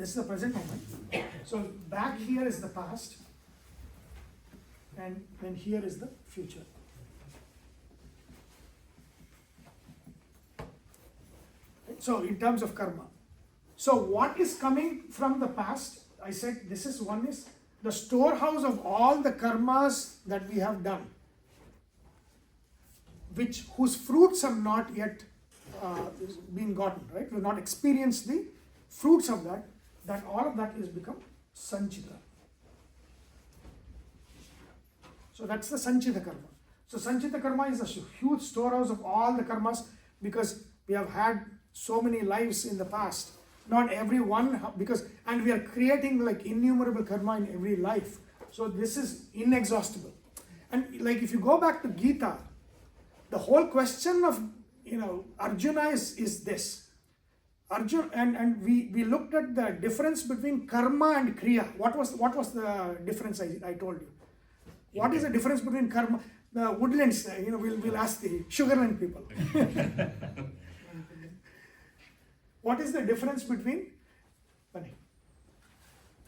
This is the present moment. So back here is the past, and then here is the future. So in terms of karma. So what is coming from the past? I said this is one is the storehouse of all the karmas that we have done, whose fruits have not yet been gotten, right? We've not experienced the fruits of that. That all of that is become sanchita. So that's the sanchita karma. So sanchita karma is a huge storehouse of all the karmas, because we have had so many lives in the past. Not every one, and we are creating like innumerable karma in every life. So this is inexhaustible. And like if you go back to Gita, the whole question of Arjuna is this. Arjuna, and we looked at the difference between karma and kriya. What was the difference I told you? What is the difference between karma? The woodlands, we'll ask the sugarland people. What is the difference between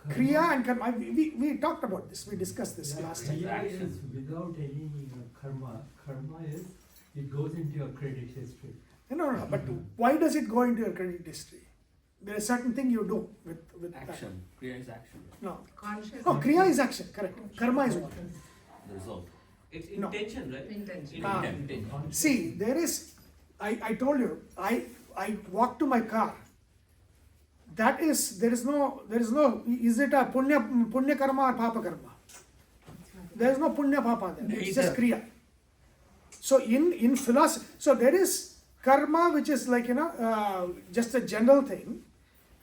kriya and karma? We talked about this. We discussed this last time. Kriya is without any karma. Karma is, it goes into your credit history. No. But why does it go into your credit history? There is certain thing you do with action. That. Kriya is action. No. Conscious. No, kriya is action. Correct. Karma is what? The result. It's No. intention, right? Intention. Intention. See, there is. I told you. I walk to my car. There is no. Is it a punya karma or papa karma? There is no punya papa there. It's just kriya. So in philosophy, so there is karma, which is like just a general thing,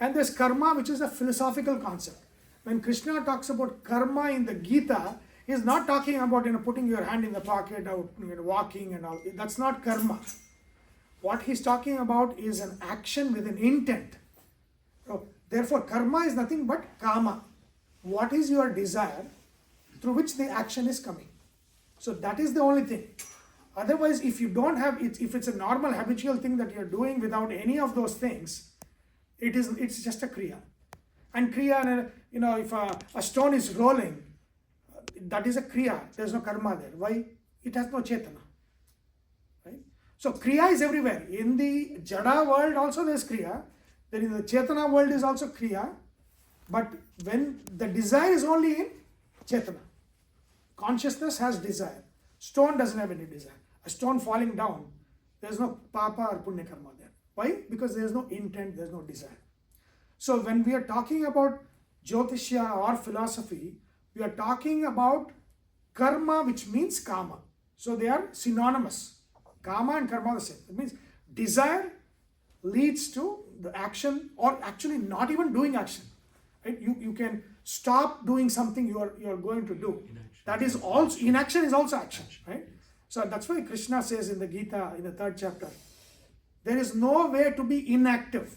and there's karma, which is a philosophical concept. When Krishna talks about karma in the Gita, he's not talking about putting your hand in the pocket, out walking and all. That's not karma. What he's talking about is an action with an intent. So, therefore, karma is nothing but kama. What is your desire through which the action is coming? So that is the only thing. Otherwise, if you don't have it, if it's a normal habitual thing that you're doing without any of those things, it's just a kriya. And kriya, if a stone is rolling, that is a kriya. There's no karma there. Why? It has no chetana. Right? So kriya is everywhere. In the jada world also there's kriya. Then in the chetana world is also kriya. But when the desire is only in chetana. Consciousness has desire. Stone doesn't have any desire. A stone falling down, there's no papa or punya karma there. Why? Because there's no intent, there's no desire. So when we are talking about Jyothishya or philosophy, we are talking about karma, which means kama. So they are synonymous. Kama and karma are the same. It means desire leads to the action, or actually not even doing action. Right? You can stop doing something you are going to do. That is also, inaction is also action, right? So that's why Krishna says in the Gita, in the 3rd chapter, there is no way to be inactive.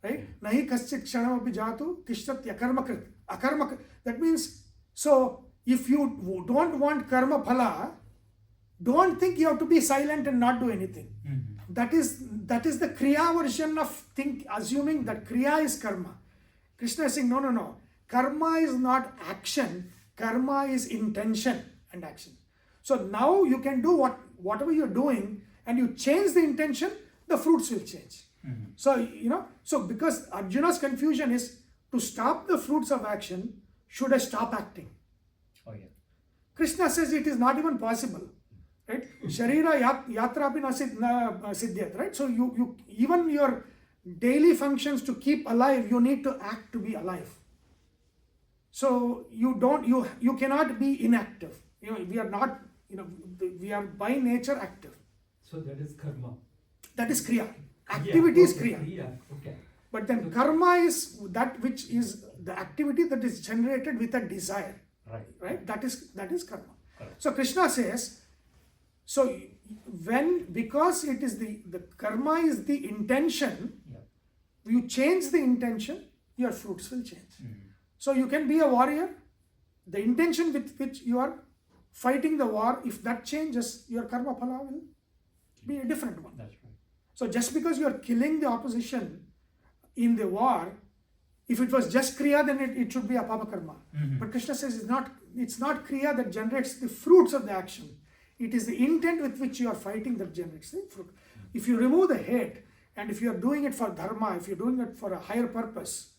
Right? Nahi kaschit kshanamapi jatu tishtat yakarmakrit. Akarmakrit. That means, so if you don't want karma phala, don't think you have to be silent and not do anything. Mm-hmm. That is the kriya version of assuming that kriya is karma. Krishna is saying, no. Karma is not action. Karma is intention and action. So now you can do whatever you're doing, and you change the intention, the fruits will change. Mm-hmm. So because Arjuna's confusion is, to stop the fruits of action, should I stop acting? Oh yeah. Krishna says it is not even possible. Right? Sharira yatrapi na siddhyat. Right? So you even your daily functions to keep alive, you need to act to be alive. So you cannot be inactive. We are not, we are by nature active. So that is karma. That is kriya. Activity is kriya. Okay. But then karma is that which is the activity that is generated with a desire. Right? That is karma. Right. So Krishna says, because it is the karma is the intention, you change the intention, your fruits will change. Mm-hmm. So you can be a warrior. The intention with which you are fighting the war, if that changes, your karma phala will be a different one. That's right. So just because you are killing the opposition in the war, If it was just kriya, then it should be a papa karma. But Krishna says it's not kriya that generates the fruits of the action. It is the intent with which you are fighting that generates the fruit. If you remove the hate, and if you are doing it for dharma, if you're doing it for a higher purpose,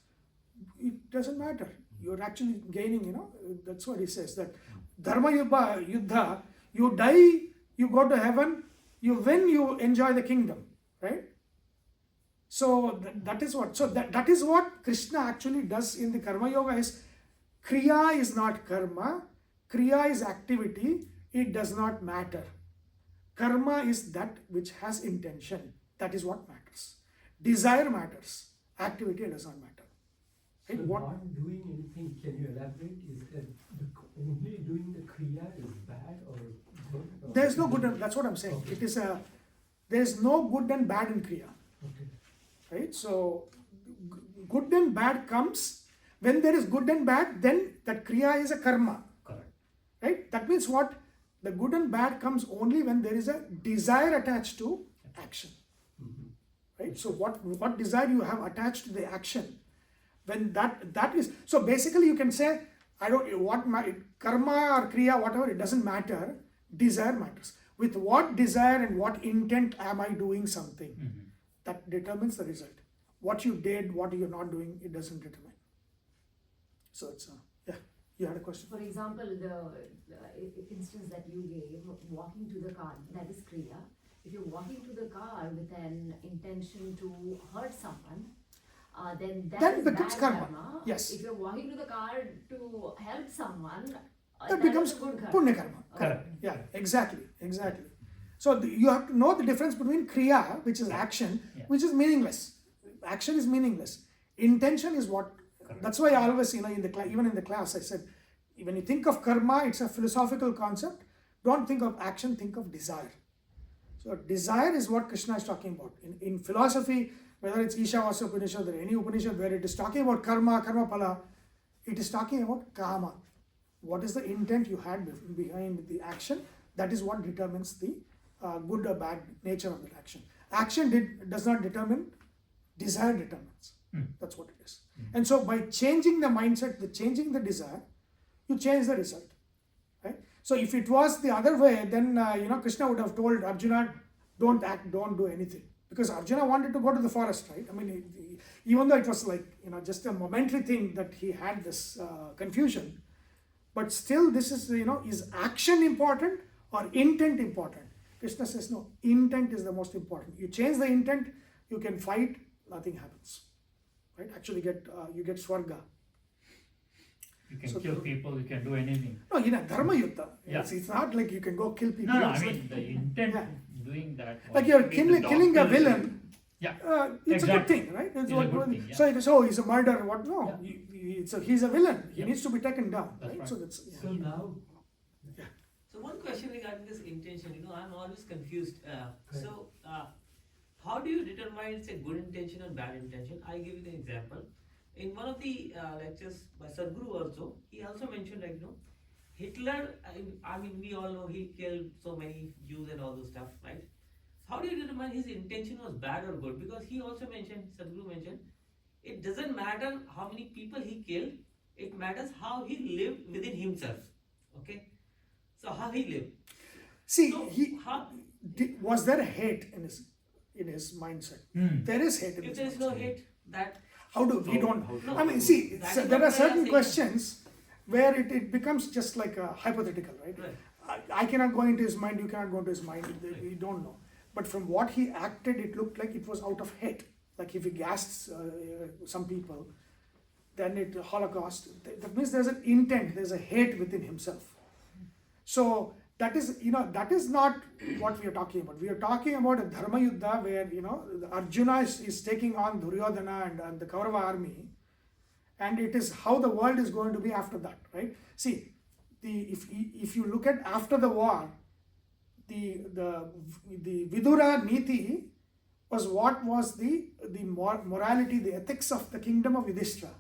it doesn't matter. You're actually gaining, that's what he says, that dharma yuddha, you die, you go to heaven, you win, you enjoy the kingdom, right? So that is what Krishna actually does in the karma yoga is, kriya is not karma, kriya is activity, it does not matter. Karma is that which has intention, that is what matters. Desire matters, activity does not matter. So not doing anything, can you elaborate? Is that only doing the kriya is bad or good? Or There is no good and, that's what I'm saying. Okay. There is no good and bad in kriya. Okay. Right? So good and bad comes, when there is good and bad, then that kriya is a karma. Correct. Right? That means what? The good and bad comes only when there is a desire attached to action. Right? So what desire you have attached to the action, when that is, so basically you can say, karma or kriya, whatever, it doesn't matter, desire matters. With what desire and what intent am I doing something? That determines the result. What you did, what you're not doing, it doesn't determine. So it's, yeah, you had a question? For example, the instance that you gave, walking to the car, that is kriya. If you're walking to the car with an intention to hurt someone, then that becomes bad karma. Yes. If you're walking to the car to help someone, That becomes is good punya karma. Correct. Yeah, exactly. So you have to know the difference between kriya, which is action, which is meaningless. Action is meaningless. Intention is what. That's why I always, even in the class, I said, when you think of karma, it's a philosophical concept. Don't think of action, think of desire. So desire is what Krishna is talking about. In philosophy, whether it's Ishavasya Upanishad or any Upanishad where it is talking about karma phala, it is talking about kama. What is the intent you had behind the action? That is what determines the good or bad nature of that action. Action does not determine, desire determines. That's what it is. And so by changing the mindset, changing the desire, you change the result. Right? So if it was the other way, then Krishna would have told Arjuna, don't act, don't do anything. Because Arjuna wanted to go to the forest, right? I mean, even though it was like, just a momentary thing that he had this confusion, but still this is, is action important or intent important? Krishna says, no, intent is the most important. You change the intent, you can fight, nothing happens. Right? Actually you get swarga. You can kill people, you can do anything. No, dharma yuddha. Yeah. It's not like you can go kill people. No, It's I mean the intent doing that. like you're I mean, the killing a doctors- villain. Yeah. It's Exactly. a good thing, right? It's a good thing, yeah. So it is, he's a murderer. What? No, he's a villain. He Yeah. needs to be taken down. That's Right? right. So that's So now, So one question regarding this intention, I'm always confused. How do you determine it's a good intention or bad intention? I give you the example. In one of the lectures by Sadhguru also, he also mentioned Hitler, I mean we all know he killed so many Jews and all those stuff, right? How do you determine his intention was bad or good? Because he also mentioned, Sadhguru mentioned, it doesn't matter how many people he killed, it matters how he lived within himself. Okay? So how he lived. See, So was there a hate in his mindset? There is hate in if his there is mindset. no hate, that How do we don't? No, I mean, see, that so is there what are I certain am saying. questions where it becomes just like a hypothetical, right? I cannot go into his mind, you cannot go into his mind, we don't know. But from what he acted, it looked like it was out of hate. Like if he gassed some people, then it Holocaust, that means there's an intent, there's a hate within himself. So that is, that is not what we are talking about. We are talking about a dharma yuddha where, Arjuna is taking on Duryodhana and the Kaurava army, and it is how the world is going to be after that, right? See, if you look at after the war, the Vidura Niti was what was the morality, the ethics of the kingdom of Yudhishthira.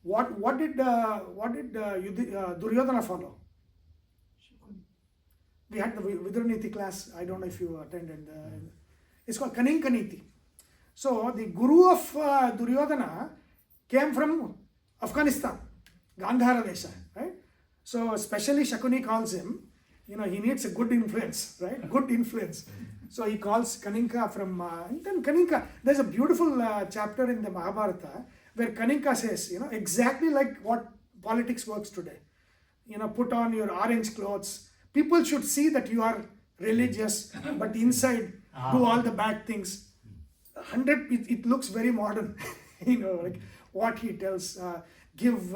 What did Duryodhana follow? We had the Vidura Niti class. I don't know if you attended. It's called Kaninka Niti. So the guru of Duryodhana came from Afghanistan, Gandhara Desha, right? So especially Shakuni calls him, he needs a good influence, right? Good influence. So he calls Kaninka from, and then Kaninka, there's a beautiful chapter in the Mahabharata where Kaninka says, exactly like what politics works today. Put on your orange clothes. People should see that you are religious, but inside do all the bad things. 100, it looks very modern, like what he tells, give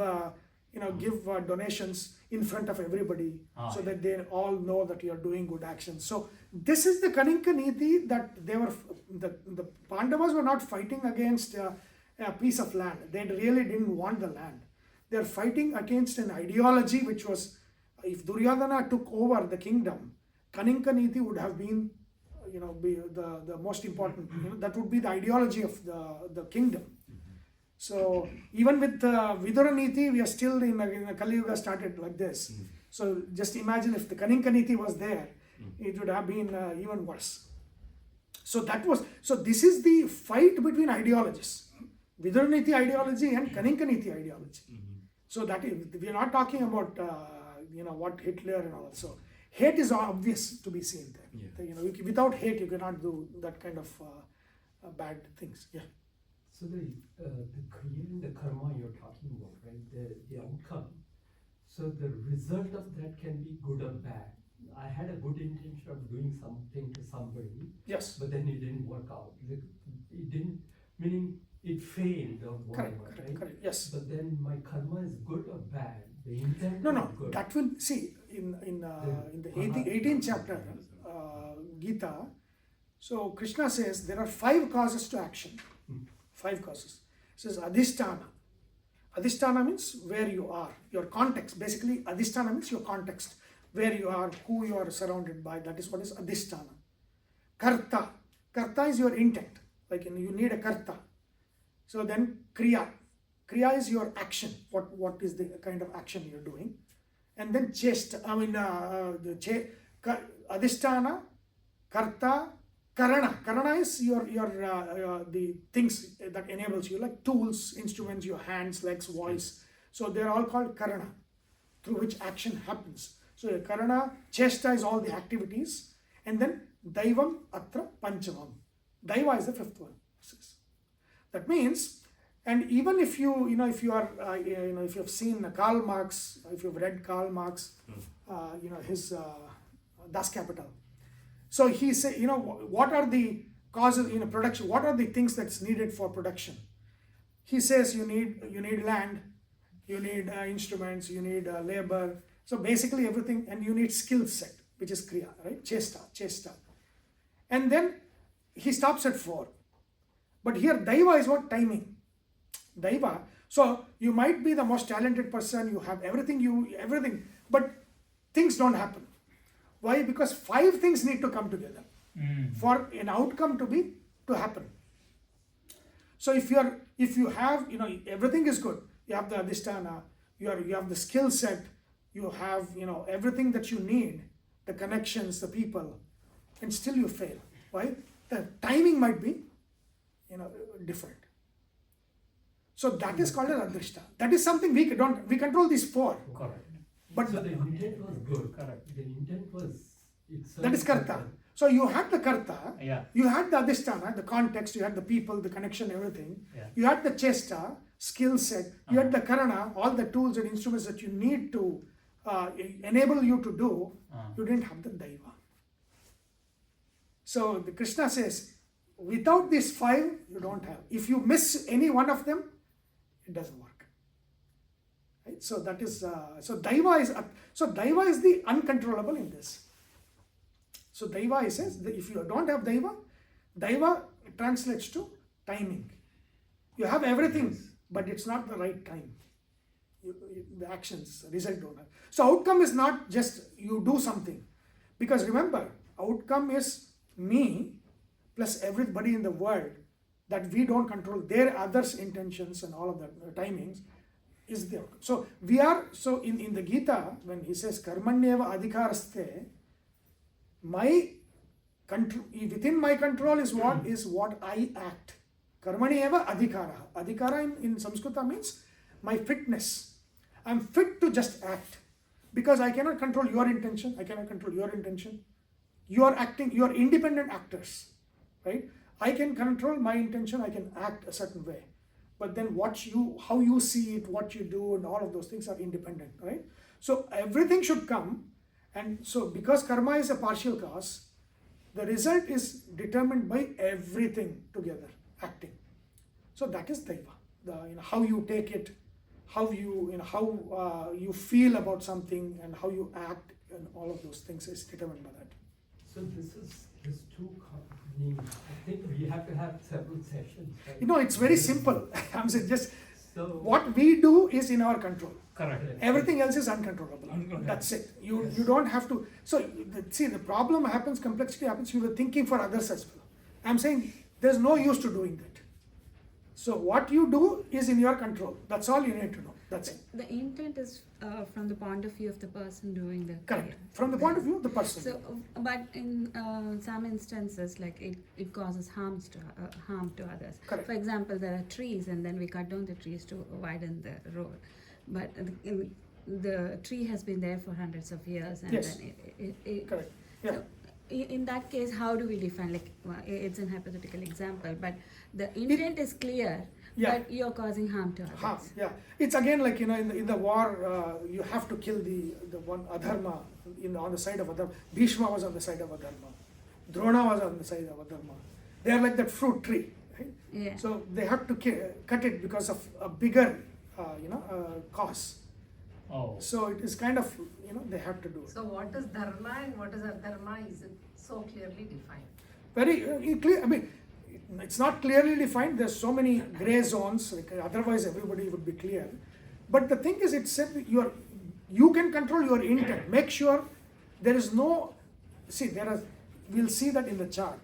donations in front of everybody so that they all know that you are doing good actions. So this is the Kaninka Niti that they were, the Pandavas were not fighting against a piece of land. They really didn't want the land. They are fighting against an ideology which was, if Duryodhana took over the kingdom, Kaninka Niti would have been, be the most important, that would be the ideology of the kingdom. So even with Vidura Niti, we are still in a Kali Yuga started like this. So just imagine if the Kaninka Niti was there, it would have been even worse. So this is the fight between ideologies. Vidura Niti ideology and Kaninka Niti ideology. So that is, we are not talking about what Hitler and all. So hate is obvious to be seen there. Without hate you cannot do that kind of bad things. Yeah. So the kriya and the karma you're talking about, right? The outcome. So the result of that can be good or bad. I had a good intention of doing something to somebody. Yes. But then it didn't work out. It didn't, meaning it failed or whatever, right? Correct. Yes. But then my karma is good or bad? The intent No. is good. That will see in the 18th chapter Gita. So Krishna says there are 5 causes to action. 5 causes. It says Adhisthana. Adhisthana means where you are, your context. Basically, Adhisthana means your context, where you are, who you are surrounded by. That is what is Adhisthana. Karta. Karta is your intent. Like you need a karta. So then Kriya. Kriya is your action. What is the kind of action you're doing? And then Chesta. Adhisthana, Karta, Karana. Karana is your the things that enables you, like tools, instruments, your hands, legs, voice. So they're all called Karana, through which action happens. So Karana, Chesta is all the activities, and then Daivam Atra Panchavam. Daiva is the 5th one. That means, and even if you if you are if you have seen Karl Marx, if you've read Karl Marx, his Das Kapital. So he said, what are the causes in production? What are the things that's needed for production? He says you need land, you need instruments, you need labor. So basically everything, and you need skill set, which is kriya, right? Chesta. And then he stops at 4. But here Daiva is what? Timing. Daiva. So you might be the most talented person, you have everything, but things don't happen. Why? Because 5 things need to come together for an outcome to happen. So if you have everything is good, you have the adhisthana, you have the skill set, you have everything that you need, the connections, the people, and still you fail. Why? The timing might be different. So that is called an adrishta. That is something we control these 4. Correct. But so the intent was good. Correct. The intent was that is karta. So you had the karta, Yeah. you had the adhisthana, the context, you had the people, the connection, everything. Yeah. You had the chesta, skill set, you had the karana, all the tools and instruments that you need to enable you to do. You didn't have the daiva. So the Krishna says, without these 5, you don't have. If you miss any one of them, it doesn't work. Right? So that is daiva is the uncontrollable in this. So daiva, he says, that if you don't have daiva translates to timing. You have everything, but it's not the right time. The actions, result don't have. So outcome is not just you do something, because remember, outcome is me plus everybody in the world that we don't control. Their others' intentions and all of that timings is the outcome. So we are in the Gita, when he says karmanyeva adhikaraste, within my control is what I act. Karmani eva adhikara. Adhikara in Sanskrita means my fitness. I'm fit to just act. Because I cannot control your intention, I cannot control your intention. You are acting, you are independent actors, right? I can control my intention, I can act a certain way. But then how you see it, what you do, and all of those things are independent, right? So everything should come, and so because karma is a partial cause, the result is determined by everything together, acting. So that is daiva. How you take it, how you feel about something, and how you act, and all of those things is determined by that. So this too, I think we have to have several sessions. Right? It's very simple. I'm saying just So what we do is in our control. Correct. Everything else is uncontrollable. That's it. You don't have to. So the problem happens, complexity happens. You were thinking for others as well. I'm saying there's no use to doing that. So what you do is in your control. That's all you need to know. That's it. The intent is from the point of view of the person doing the Correct. kriya. From the point of view of the person. So, but in some instances, like it causes harm to others. Correct. For example, there are trees, and then we cut down the trees to widen the road. But the tree has been there for hundreds of years, and Yes. then it Correct. Yeah. So, in that case, how do we define? Like, it's an hypothetical example, but the intent is clear, Yeah. but you're causing harm to others. Harm, yeah. It's again like in the war, you have to kill the one adharma on the side of adharma. Bhishma was on the side of adharma. Drona was on the side of adharma. They are like that fruit tree, right? Yeah. So they have to cut it because of a bigger, cause. Oh. So it is kind of they have to do it. So what is dharma and what is adharma is it so clearly defined? Very clear. I mean, it's not clearly defined. There's so many gray zones. Like, otherwise, everybody would be clear. But the thing is, it's said you can control your intent. Make sure there is no. See, we'll see that in the chart.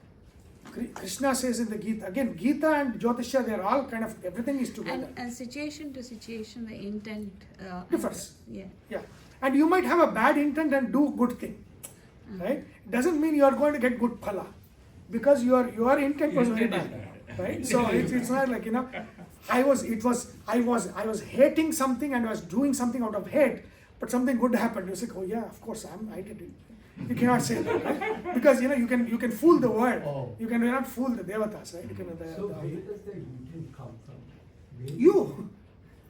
Krishna says in the Gita. Again, Gita and Jyothishya, they're all kind of everything is together. And situation to situation, the intent Differs. Yeah. Yeah, and you might have a bad intent and do good thing, right? Doesn't mean you are going to get good phala, because your intent was very bad, right? So it's not like I was hating something and I was doing something out of hate, but something good happened. You're like, oh yeah, of course I did it. You cannot say that, right? Because you can fool the world. Oh. You cannot fool the devatas, right? So where does the intent come from? Where- You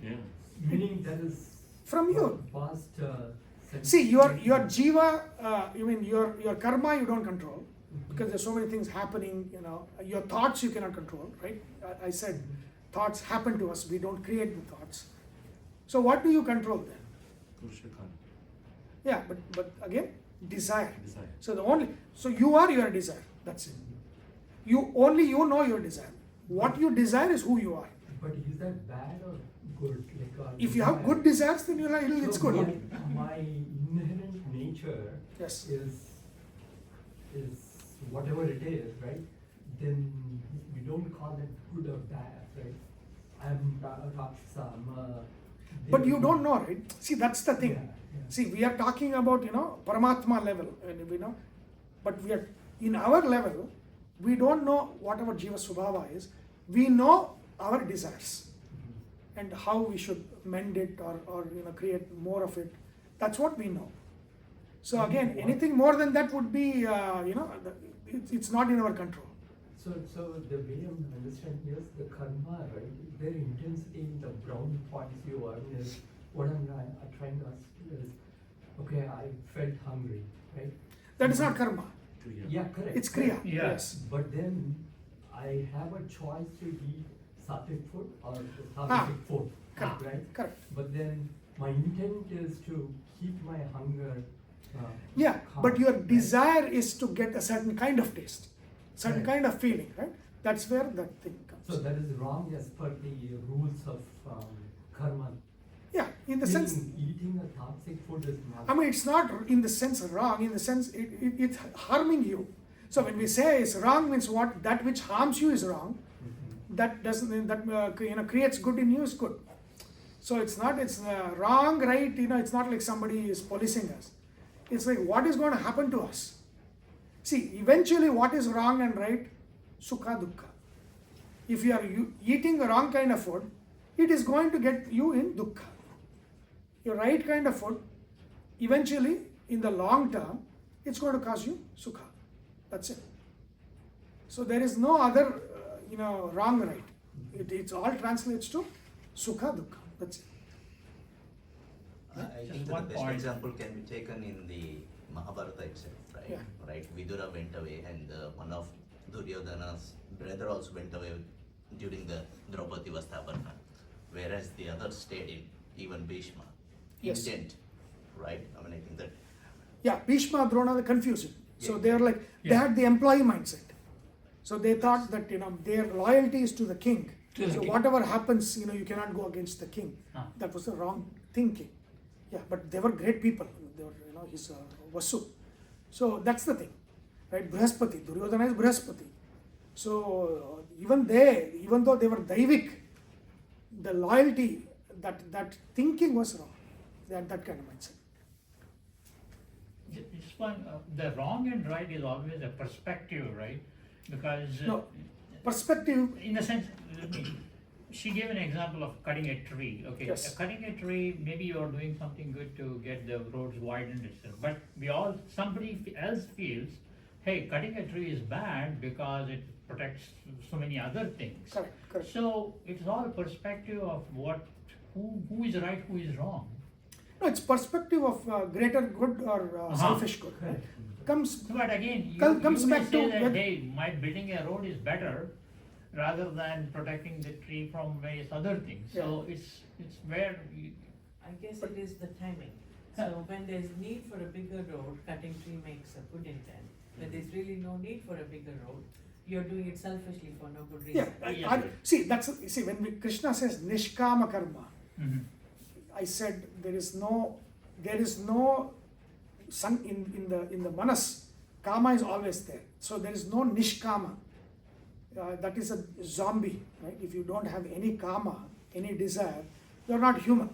Yeah. Meaning that is from you. past. See, your jiva, your karma you don't control, because there's so many things happening. Your thoughts you cannot control, right? I said thoughts happen to us. We don't create the thoughts. So what do you control then? Purushakara. Yeah, but again, desire. Desire. So you are your desire. That's it. You know your desire. What you desire is who you are. But is that bad or good? Like, If you have good desires, then it's So good. My inherent nature Yes. is whatever it is, right? Then we don't call it good or bad, right? I'm Rakshasa, But you don't know, right? See, that's the thing. Yeah, yeah. See, we are talking about, Paramatma level, and but we are, in our level, we don't know what our Jiva Subhava is. We know our desires and how we should mend it or create more of it. That's what we know. So again, anything more than that would be, it's not in our control. So the way I'm understanding is the karma, right? Their intensity in the brown points you earn is what I'm trying to ask is, okay, I felt hungry, right? That is not karma. Kriya. Yeah, correct. It's kriya. Yeah. Yes. But then I have a choice to eat sattvic food or Ah, tasic food, correct. right? Correct. But then my intent is to keep my hunger. Yeah, calm, but your right? desire is to get a certain kind of taste, certain Right. kind of feeling, right? That's where that thing comes. So that is wrong as per the rules of karma. Yeah, in the sense, Meaning eating a toxic food is not. I mean, it's not in the sense wrong, in the sense it's harming you. So when we say it's wrong means what? That which harms you is wrong. Mhm. That doesn't, creates good in you is good. So it's wrong, right? It's not like somebody is policing us. It's like what is going to happen to us. See, eventually what is wrong and right? Sukha dukkha. if you are eating the wrong kind of food, it is going to get you in dukkha. Your right kind of food, eventually, in the long term, it's going to cause you sukha. That's it. So there is no other, wrong right. It all translates to sukha dukkha. That's it. I Just think one the best point. example can be taken in the Mahabharata itself, right? Yeah. Right. Vidura went away, and one of Duryodhana's brother also went away during the Draupadi Vastaparna, whereas the others stayed in, even Bhishma. Yes. Intent, right? I mean, I think that. Yeah, Bhishma, Drona, they're confusing. So Yeah. they are like, they Yeah. had the employee mindset. So they thought that, their loyalty is to the king. To the So king. whatever happens, you cannot go against the king. Ah. That was the wrong thinking. Yeah, but they were great people. They were, his Vasu. So that's the thing, right? Brihaspati, Duryodhana is Brihaspati. So even though they were Daivik, the loyalty, that thinking was wrong. That kind of mindset. Just one, the wrong and right is always a perspective, right? Because No, perspective. in a sense, she gave an example of cutting a tree. Okay, Yes. Cutting a tree, maybe you are doing something good to get the roads widened, etc. But somebody else feels, hey, cutting a tree is bad because it protects so many other things. Correct. So it's all perspective of who is right, who is wrong. No, it's perspective of greater good or selfish good. Right? Comes. But again, Comes you may back say to that, when- hey, my building a road is better rather than protecting the tree from various other things. So it's where I guess it is the timing. So when there's need for a bigger road, cutting tree makes a good intent. When there's really no need for a bigger road, you're doing it selfishly for no good Yeah, reason. see, when Krishna says nishkama karma, Mhm. I said there is no sun in the manas. Kama is always there. So there is no nishkama. That is a zombie, right? If you don't have any kama, any desire, you're not human.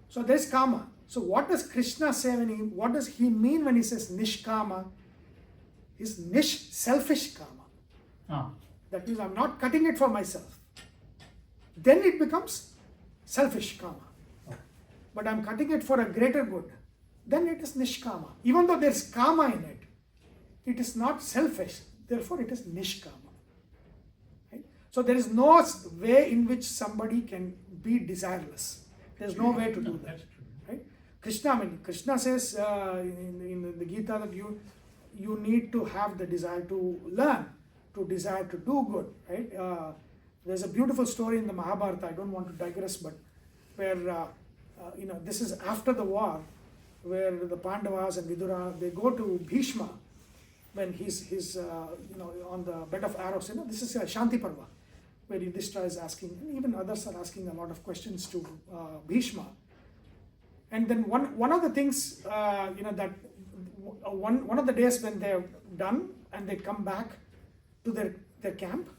So there's kama. So what does Krishna say what does he mean when he says nishkama? Is selfish kama. Ah, That means I'm not cutting it for myself. Then it becomes selfish kama. But I'm cutting it for a greater good. Then it is nishkama. Even though there's kama in it, it is not selfish. Therefore, it is nishkama. Right? So there is no way in which somebody can be desireless. There's no way to do that. that's true. Right? Krishna says in the Gita that you need to have the desire to learn, to desire to do good. Right? There's a beautiful story in the Mahabharata. I don't want to digress, but where this is after the war, where the Pandavas and Vidura, they go to Bhishma when he's on the bed of arrows. This is a Shanti Parva, where Yudhishthira is asking, and even others are asking a lot of questions to Bhishma. And then one of the things, that one of the days when they're done and they come back to their camp,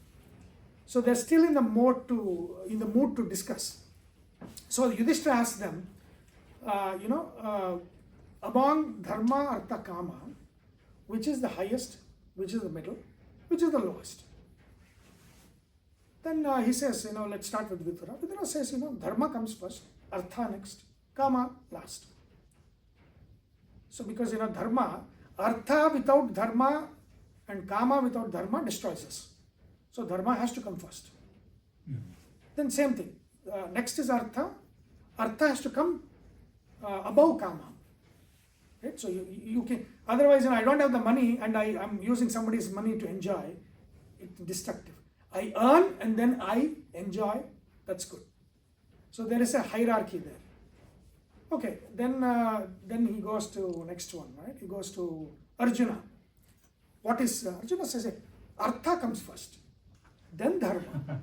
so they're still in the mood to discuss. So Yudhishthira asks them, among dharma, artha, kama, which is the highest, which is the middle, which is the lowest? Then he says, let's start with Vidura. Vidura says, dharma comes first, artha next, kama last. So because, dharma, artha without dharma and kama without dharma destroys us. So dharma has to come first. Then same thing. Next is artha. Artha has to come above kama. Right? So you can, otherwise, I don't have the money and I'm using somebody's money to enjoy. It's destructive. I earn and then I enjoy. That's good. So there is a hierarchy there. Okay, then he goes to next one, right? He goes to Arjuna. What is Arjuna says? Artha comes first, then dharma,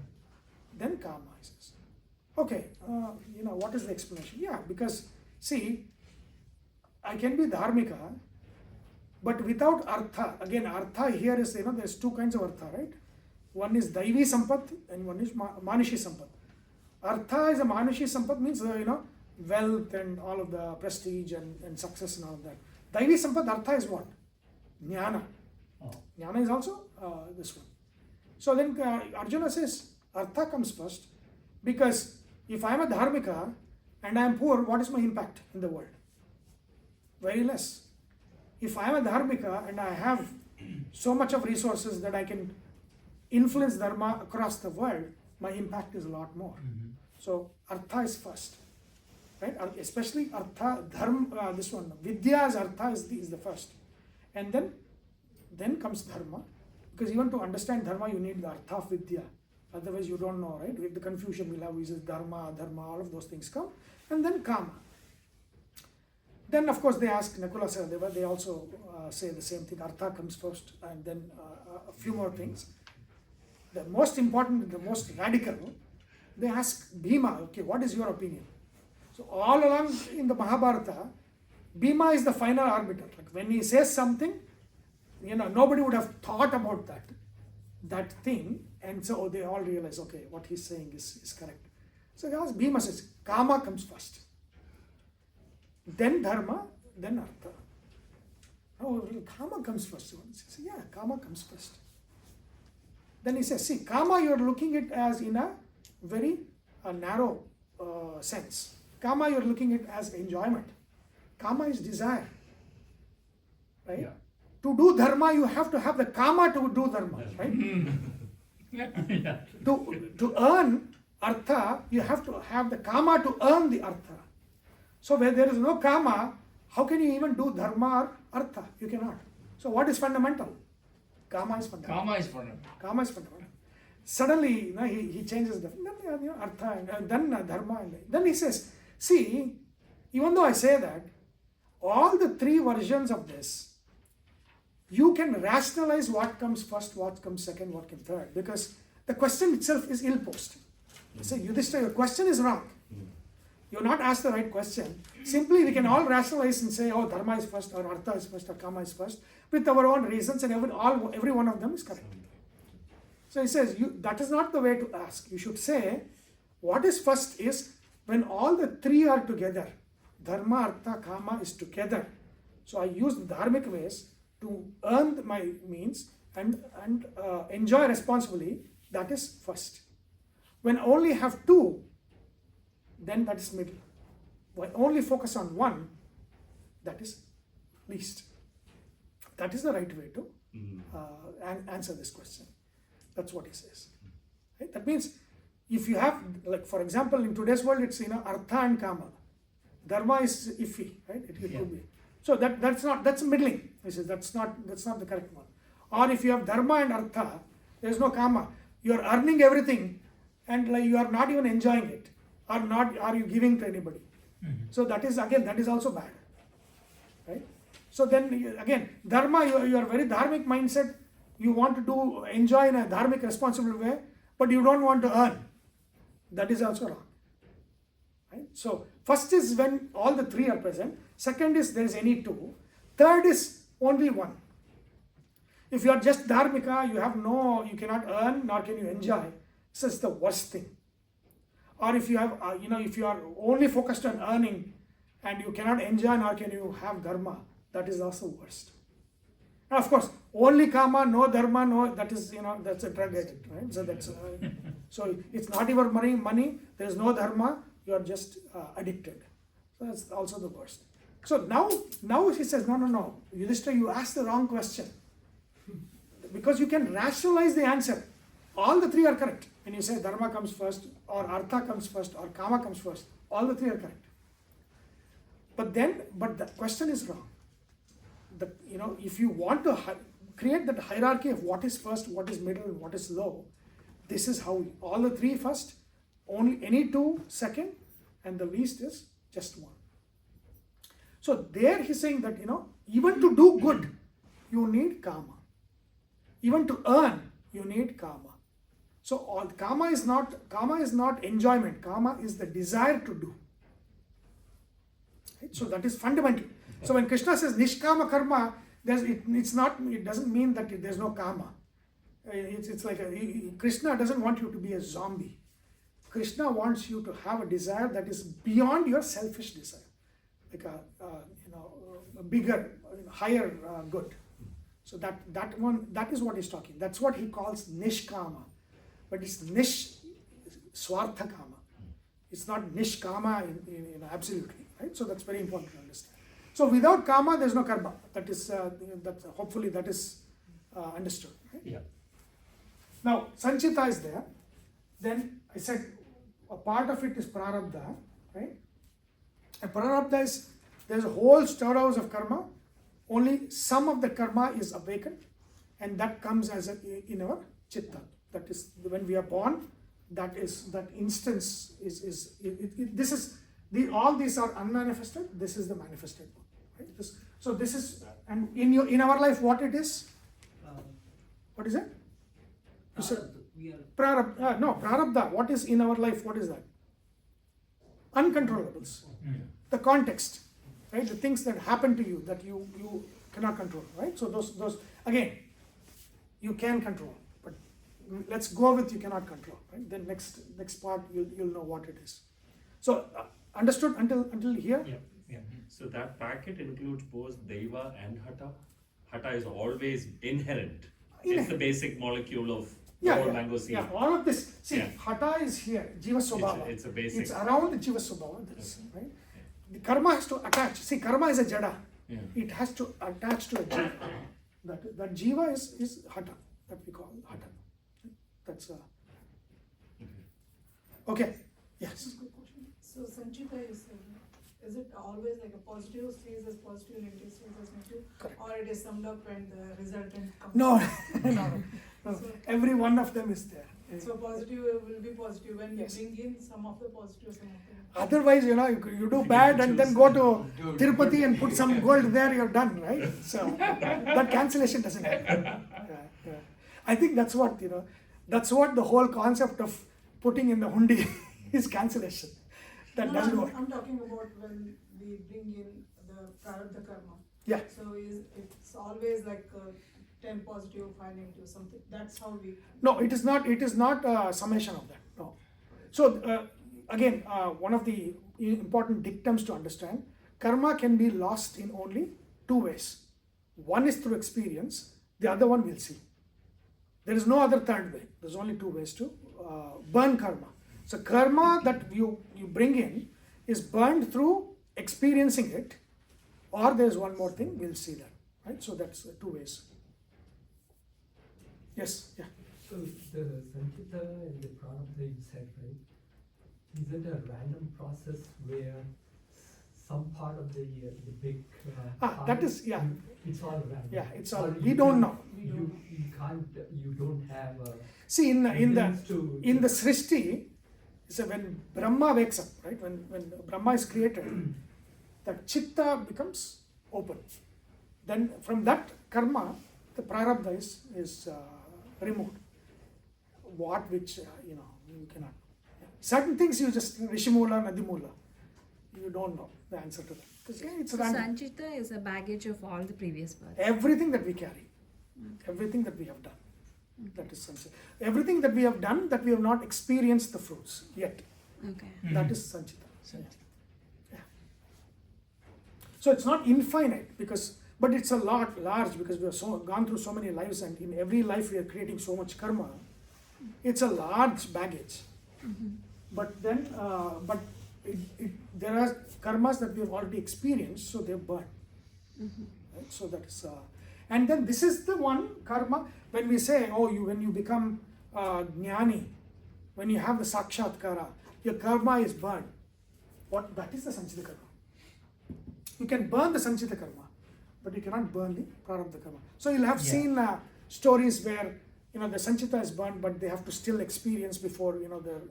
then kama. He says. Okay, what is the explanation? Yeah, because see, I can be dharmika, but without artha. Again, artha here is, there's two kinds of artha, right? One is daivi sampat and one is manishi sampat. Artha is a manishi sampat, means, wealth and all of the prestige and success and all of that. Daivi sampat, artha is what? Jnana. Oh. Jnana is also this one. So then Arjuna says, Artha comes first, because if I am a Dharmika and I am poor, what is my impact in the world? Very less. If I am a Dharmika and I have so much of resources that I can influence Dharma across the world, my impact is a lot more. So Artha is first, right? Especially Artha, Dharma, this one, Vidya's Artha is the first. And then comes Dharma, because even to understand Dharma, you need the Artha of Vidya. Otherwise, you don't know, right? With the confusion we'll have, is it Dharma, Dharma, all of those things come. And then Kama. Then, of course, they ask Nakula Sahadeva, they also say the same thing. Artha comes first, and then a few more things. The most important, the most radical, they ask Bhima, okay, what is your opinion? So, all along in the Mahabharata, Bhima is the final arbiter. Like when he says something, nobody would have thought about that thing, and so they all realize, okay, what he's saying is correct. So as Bhima says, Kama comes first, then Dharma, then Artha. Oh, Kama comes first. He says, yeah, Kama comes first. Then he says, see, Kama you're looking at as in a very narrow sense. Kama you're looking at as enjoyment. Kama is desire, right? Yeah. To do dharma, you have to have the kama to do dharma, right? Yeah. To earn artha, you have to have the kama to earn the artha. So where there is no kama, how can you even do dharma or artha? You cannot. So what is fundamental? Kama is fundamental. Karma is fundamental. Kama is fundamental. Suddenly, he changes the artha and then dharma. And then he says, see, even though I say that, all the three versions of this, you can rationalize what comes first, what comes second, what comes third, because the question itself is ill-posed. You say, Yudhishthira, your question is wrong. You're not asked the right question. Simply, we can all rationalize and say, oh, dharma is first, or artha is first, or kama is first, with our own reasons, and every one of them is correct. So he says, that is not the way to ask. You should say, what is first is when all the three are together. Dharma, artha, kama is together. So I use the dharmic ways to earn my means and enjoy responsibly. That is first. When I only have two, then that is middle. When I only focus on one, that is least. That is the right way to answer this question. That's what he says. Right? That means if you have, like for example, in today's world, it's artha and kama. Dharma is iffy, right? It could be. So that's middling. He says that's not the correct one. Or if you have dharma and artha, there is no kama. You are earning everything, and like you are not even enjoying it, or are you giving to anybody? So that is also bad, right? So then again, dharma, you are very dharmic mindset. You want to enjoy in a dharmic responsible way, but you don't want to earn. That is also wrong. Right? So first is when all the three are present. Second is there is any two. Third is only one. If you are just dharmika, you cannot earn nor can you enjoy. This is the worst thing. Or if you have, if you are only focused on earning and you cannot enjoy nor can you have dharma, that is also worst. And of course, only kama, no dharma, no, that is, that's a drug addict, right? So that's, so it's not even money, there is no dharma, you are just addicted. So that's also the worst. So now he says, no, Yudhishthira, you asked the wrong question. Because you can rationalize the answer. All the three are correct. When you say dharma comes first, or artha comes first, or kama comes first, all the three are correct. But the question is wrong. If you want to create that hierarchy of what is first, what is middle, and what is low, this is how all the three first, only any two second, and the least is just one. So there he's saying that even to do good, you need kama. Even to earn, you need kama. So all kama is not enjoyment. Kama is the desire to do. Right? So that is fundamental. So when Krishna says nishkama karma, it doesn't mean that there's no kama. It's like Krishna doesn't want you to be a zombie. Krishna wants you to have a desire that is beyond your selfish desire, like a bigger, higher good. So that one, that is what he's talking. That's what he calls nishkama. But it's swartha kama. It's not nishkama in absolutely, right? So that's very important to understand. So without kama, there's no karma. That is, hopefully that is understood. Right? Yeah. Now, sanchita is there. Then I said a part of it is prarabdha, right? And prarabdha is, there's a whole storehouse of karma. Only some of the karma is awakened, and that comes as in our chitta. That is when we are born. That instance is this is all these are unmanifested. This is the manifested one, right? So this is, and in our life, what it is? What is it? You said prarabdha. No, prarabdha. What is in our life? What is that? Uncontrollables. The context, right? The things that happen to you that you cannot control, right? So those again, you can control, but let's go with you cannot control, right? Then next part you'll know what it is. So understood until here? Yeah. So that packet includes both Deva and Hata. Hata is always inherent. It's the basic molecule of the whole mango seed. Yeah, all of this. See, Hata is here, Jiva Swabhava. It's a basic. It's around the Jiva Swabhava, right? The karma has to attach. See, karma is a jada. Yeah. It has to attach to a jiva. That jiva is hata, that we call hata. That's okay. Yes. So Sanchita is it always like a positive stays as positive, negative stays as negative? Correct. Or it is summed up when the resultant comes? No, no. So- Every one of them is there. So positive will be positive when Yes. you bring in some of the positive, some of the. Otherwise, you do bad and then go to Tirupati and put some gold there, you're done, right? So that cancellation doesn't happen. Yeah. I think that's what, that's what the whole concept of putting in the hundi is cancellation. That No, doesn't work. I'm talking about when we bring in the prarabdha karma. Yeah. So it's always like 10 positive, 5 negative, something. That's how we. No, it is not. It is not a summation of that. No. So again, one of the important dictums to understand: karma can be lost in only two ways. One is through experience. The other one we'll see. There is no other third way. There's only two ways to burn karma. So karma that you bring in is burned through experiencing it, or there's one more thing. We'll see that. Right. So that's two ways. Yes. Yeah. So the sanchita and the prarabdha you said, right? Is it a random process where some part of the big that is, yeah. It's all random. Yeah, it's all. Or We you don't can- know. You don't have a See, in the evidence to- Srishti, so when Brahma wakes up, right? When Brahma is created, that chitta becomes open. Then from that karma, the prarabdha is removed. Which you cannot. Certain things you just Rishimula, Nadimula, you don't know the answer to that. Because it's So random. Sanchita is a baggage of all the previous births. Everything that we carry, everything that we have done, that is Sanchita. Everything that we have done that we have not experienced the fruits yet, Okay. that is Sanchita. Yeah. So it's not infinite but it's a lot large because we have gone through so many lives, and in every life we are creating so much karma. It's a large baggage. But then, there are karmas that we have already experienced, so they're burned. Right? So that is, and then this is the one karma when we say, when you become jnani, when you have the sakshatkara, your karma is burned. That is the sanchita karma. You can burn the sanchita karma, but you cannot burn the prarabdha karma. So you'll have seen stories where the sanchita is burned, but they have to still experience before they're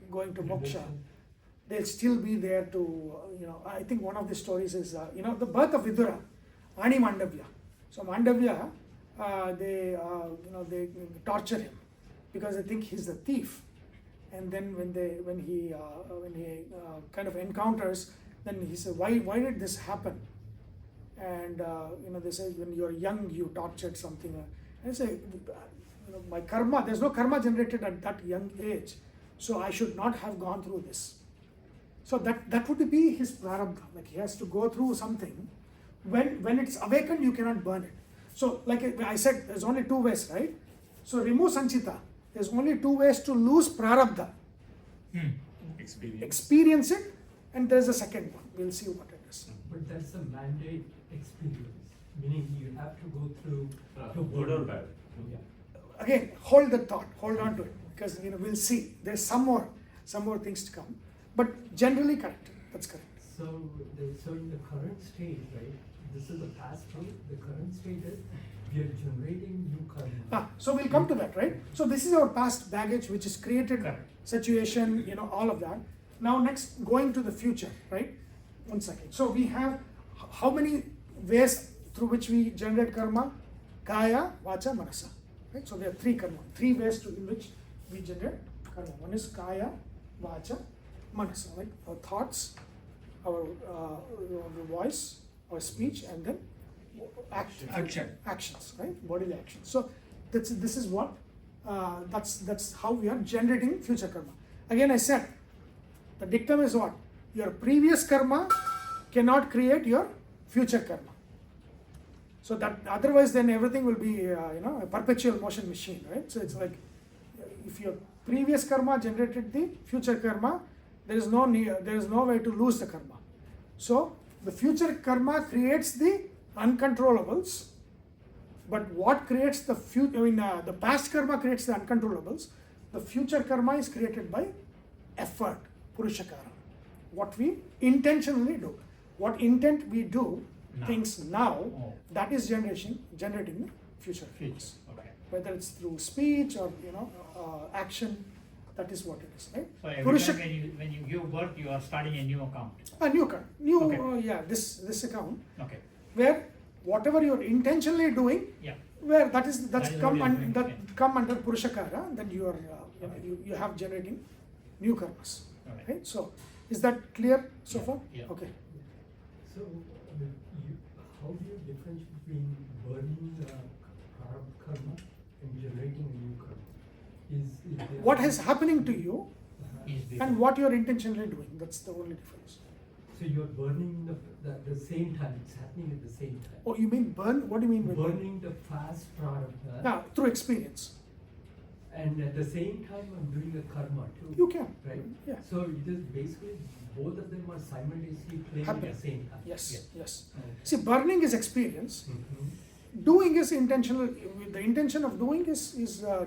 going to moksha. They'll still be there to I think one of the stories is the birth of Vidura, Ani Mandavya. So Mandavya, they torture him because they think he's a thief, and then when he kind of encounters, then he says, why did this happen? And they say, when you're young you tortured something. And I say, my karma, there's no karma generated at that young age, so I should not have gone through this. So that would be his prarabdha. Like he has to go through something. When it's awakened, you cannot burn it. So like I said, there's only two ways, right? So remove sanchita. There's only two ways to lose prarabdha. Experience. Experience it, and there's a second one. We'll see what it is. But that's a mandate experience, meaning you have to go through the Good or bad? Yeah. Again, hold the thought, hold on to it, because we'll see. There's some more things to come. But generally correct. That's correct. So, so in the current state, right? This is the past state. The current state is we are generating new karma. So we'll come to that, right? So this is our past baggage, which is created Correct. situation, all of that. Now next, going to the future, right? 1 second. So we have how many ways through which we generate karma? Kaya, Vacha, Manasa. Right? So there are 3 karma, 3 ways in which we generate karma. One is Kaya, Vacha, Manasa, like our thoughts, our voice, our speech, and then actions, right? Bodily actions. So this is what that's how we are generating future karma. Again, I said the dictum is what your previous karma cannot create your future karma. So that otherwise, then everything will be a perpetual motion machine, right? So it's like if your previous karma generated the future karma, there is no way to lose the karma. So the future karma creates the uncontrollables, but what creates the future? The past karma creates the uncontrollables. The future karma is created by effort, purushakara. What we intentionally do, what intent we do things now, that is generating the future karmas. Okay. Whether it's through speech or action, that is what it is, right? So every time when you give birth, you are starting a new account. A new account, Okay. This account, Okay. where whatever you're intentionally doing, Yeah. where that's is come what you're doing, come under purushakara, then you are you have generating new karmas, Alright. right? So is that clear so far? Yeah. Okay. So, how do you differentiate between burning karma and generating new karma? Is there What is happening to you Is the- and what you're intentionally doing? That's the only difference. So you're burning the same time. It's happening at the same time. Oh, you mean burn? What do you mean by burn? Burning the past prarabdha, Now, through experience, and at the same time I'm doing the karma too. you can. Right? Yeah. So it is basically both of them are simultaneously playing Happen. at the same time. Yes. Okay. See, burning is experience. Mhm. Doing is intentional. The intention of doing is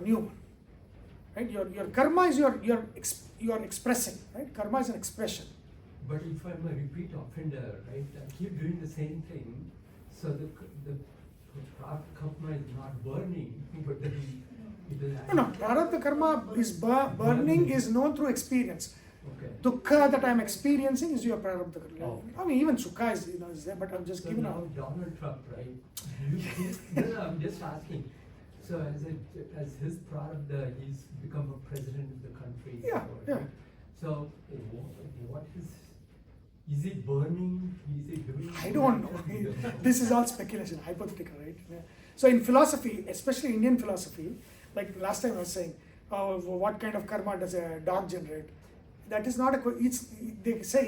new one, right? Your karma is you are expressing, right? Karma is an expression. But if I'm a repeat offender, right, I keep doing the same thing, so the karma is not burning, but then it is No, prarabdha karma is burning is known through experience. Okay. Dukkha that I am experiencing is your prarabdha karma. Oh. I mean, even sukha is there, but I'm just So giving now out. Donald Trump, right? Do you think, no, I'm just asking. So as his prarabdha, he's become a president of the country. Yeah, or- yeah. So what is it burning? Is it doing? I don't know. This is all speculation, hypothetical, right? Yeah. So in philosophy, especially Indian philosophy, like last time I was saying, what kind of karma does a dog generate? That is not they say,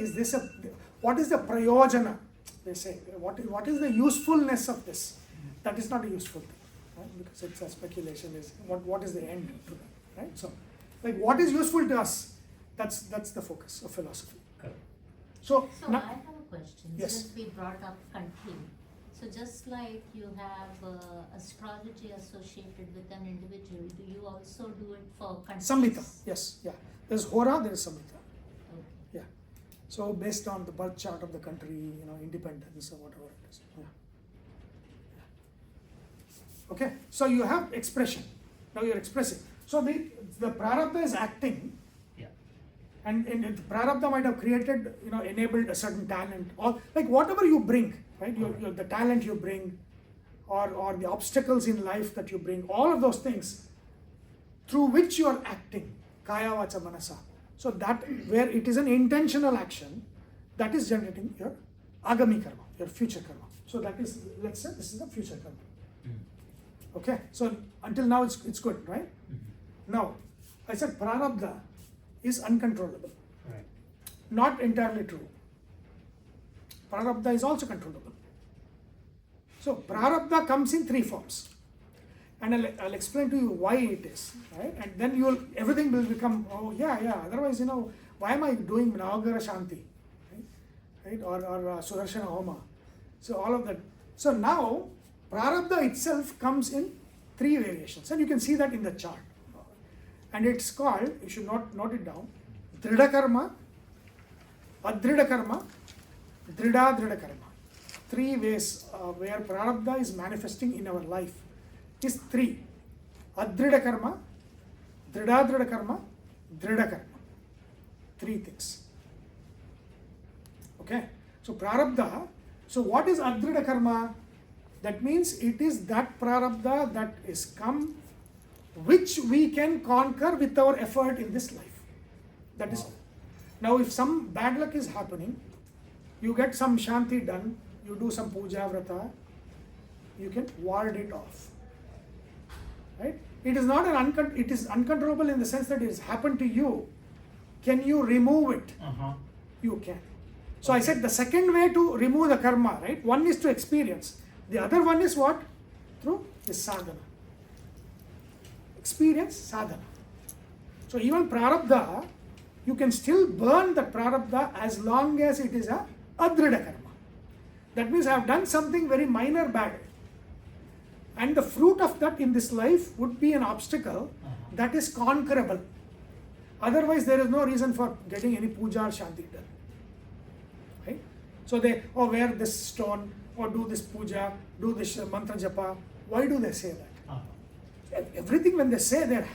what is the prayojana? They say, what is the usefulness of this? That is not a useful thing, right? Because it's a speculation, what is the end to that, right? So, like what is useful to us? That's the focus of philosophy. Correct. So, So now, I have a question, Yes. since we brought up country. So just like you have astrology associated with an individual, do you also do it for countries? Samhita, yes, yeah. There's Hora, there's Samhita. Okay. Yeah. So based on the birth chart of the country, independence or whatever it is. Yeah. Okay. So you have expression. Now you're expressing. So the prarabdha is acting, Yeah. and the prarabdha might have created, enabled a certain talent, or like whatever you bring, right? The talent you bring, or the obstacles in life that you bring, all of those things through which you are acting, kaya vacha manasa. So that where it is an intentional action, that is generating your agami karma, your future karma. So that is, let's say this is the future karma. Okay, so until now it's good, right? Now, I said prarabdha is uncontrollable. Right. Not entirely true. Prarabdha is also controllable. So prarabdha comes in three forms, and I'll explain to you why it is, right? And then everything will become, oh yeah. Otherwise, why am I doing Navagara Shanti, right? Or Sudarshana Homa? So all of that. So now prarabdha itself comes in three variations, and you can see that in the chart. And it's called, you should note it down, Drida Karma, Adrida Karma, Drida Karma. Three ways where prarabdha is manifesting in our life is three. Adrida Karma, Drida Karma, Drida Karma. Three things. Okay. So prarabdha, so what is Adrida Karma? That means it is that prarabdha that is come which we can conquer with our effort in this life. That is all. Now if some bad luck is happening, you get some shanti done, you do some puja vrata, you can ward it off. Right? It is not it is uncontrollable in the sense that it has happened to you. Can you remove it? You can. So I said the second way to remove the karma, right? One is to experience. The other one is what? Through the sadhana. Experience sadhana. So even prarabdha, you can still burn the prarabdha as long as it is a adrida karma. That means I have done something very minor bad. And the fruit of that in this life would be an obstacle that is conquerable. Otherwise, there is no reason for getting any puja or shanti done. Right? So they, wear this stone, or do this puja, do this mantra japa. Why do they say that? Everything when they say there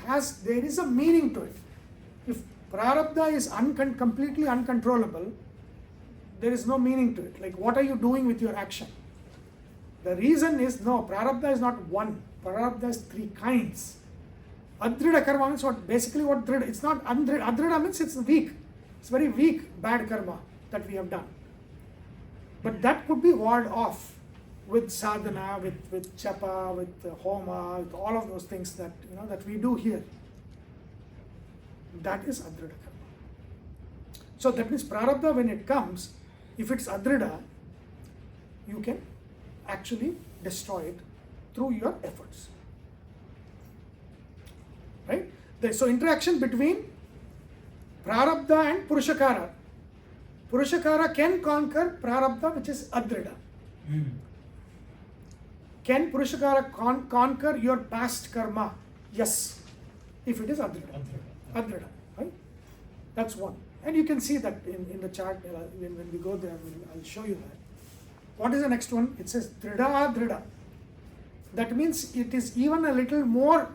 is a meaning to it. If prarabdha is completely uncontrollable, there is no meaning to it. Like, what are you doing with your action? The reason is, prarabdha is not one. Prarabdha is three kinds. Adrida karma means basically what drida, it's not adrida. Adrida means it's weak. It's very weak, bad karma that we have done. But that could be warded off with sadhana, with japa, with homa, with all of those things that that we do here. That is adrida karma. So that means prarabdha, when it comes, if it's adrida, you can actually destroy it through your efforts. Right? So interaction between prarabdha and purushakara. Purushakara can conquer prarabdha, which is adrida. Can purushakara conquer your past karma? Yes, if it is adrida. Adrida, right? That's one. And you can see that in the chart when we go there. I'll show you that. What is the next one? It says drida drida. That means it is even a little more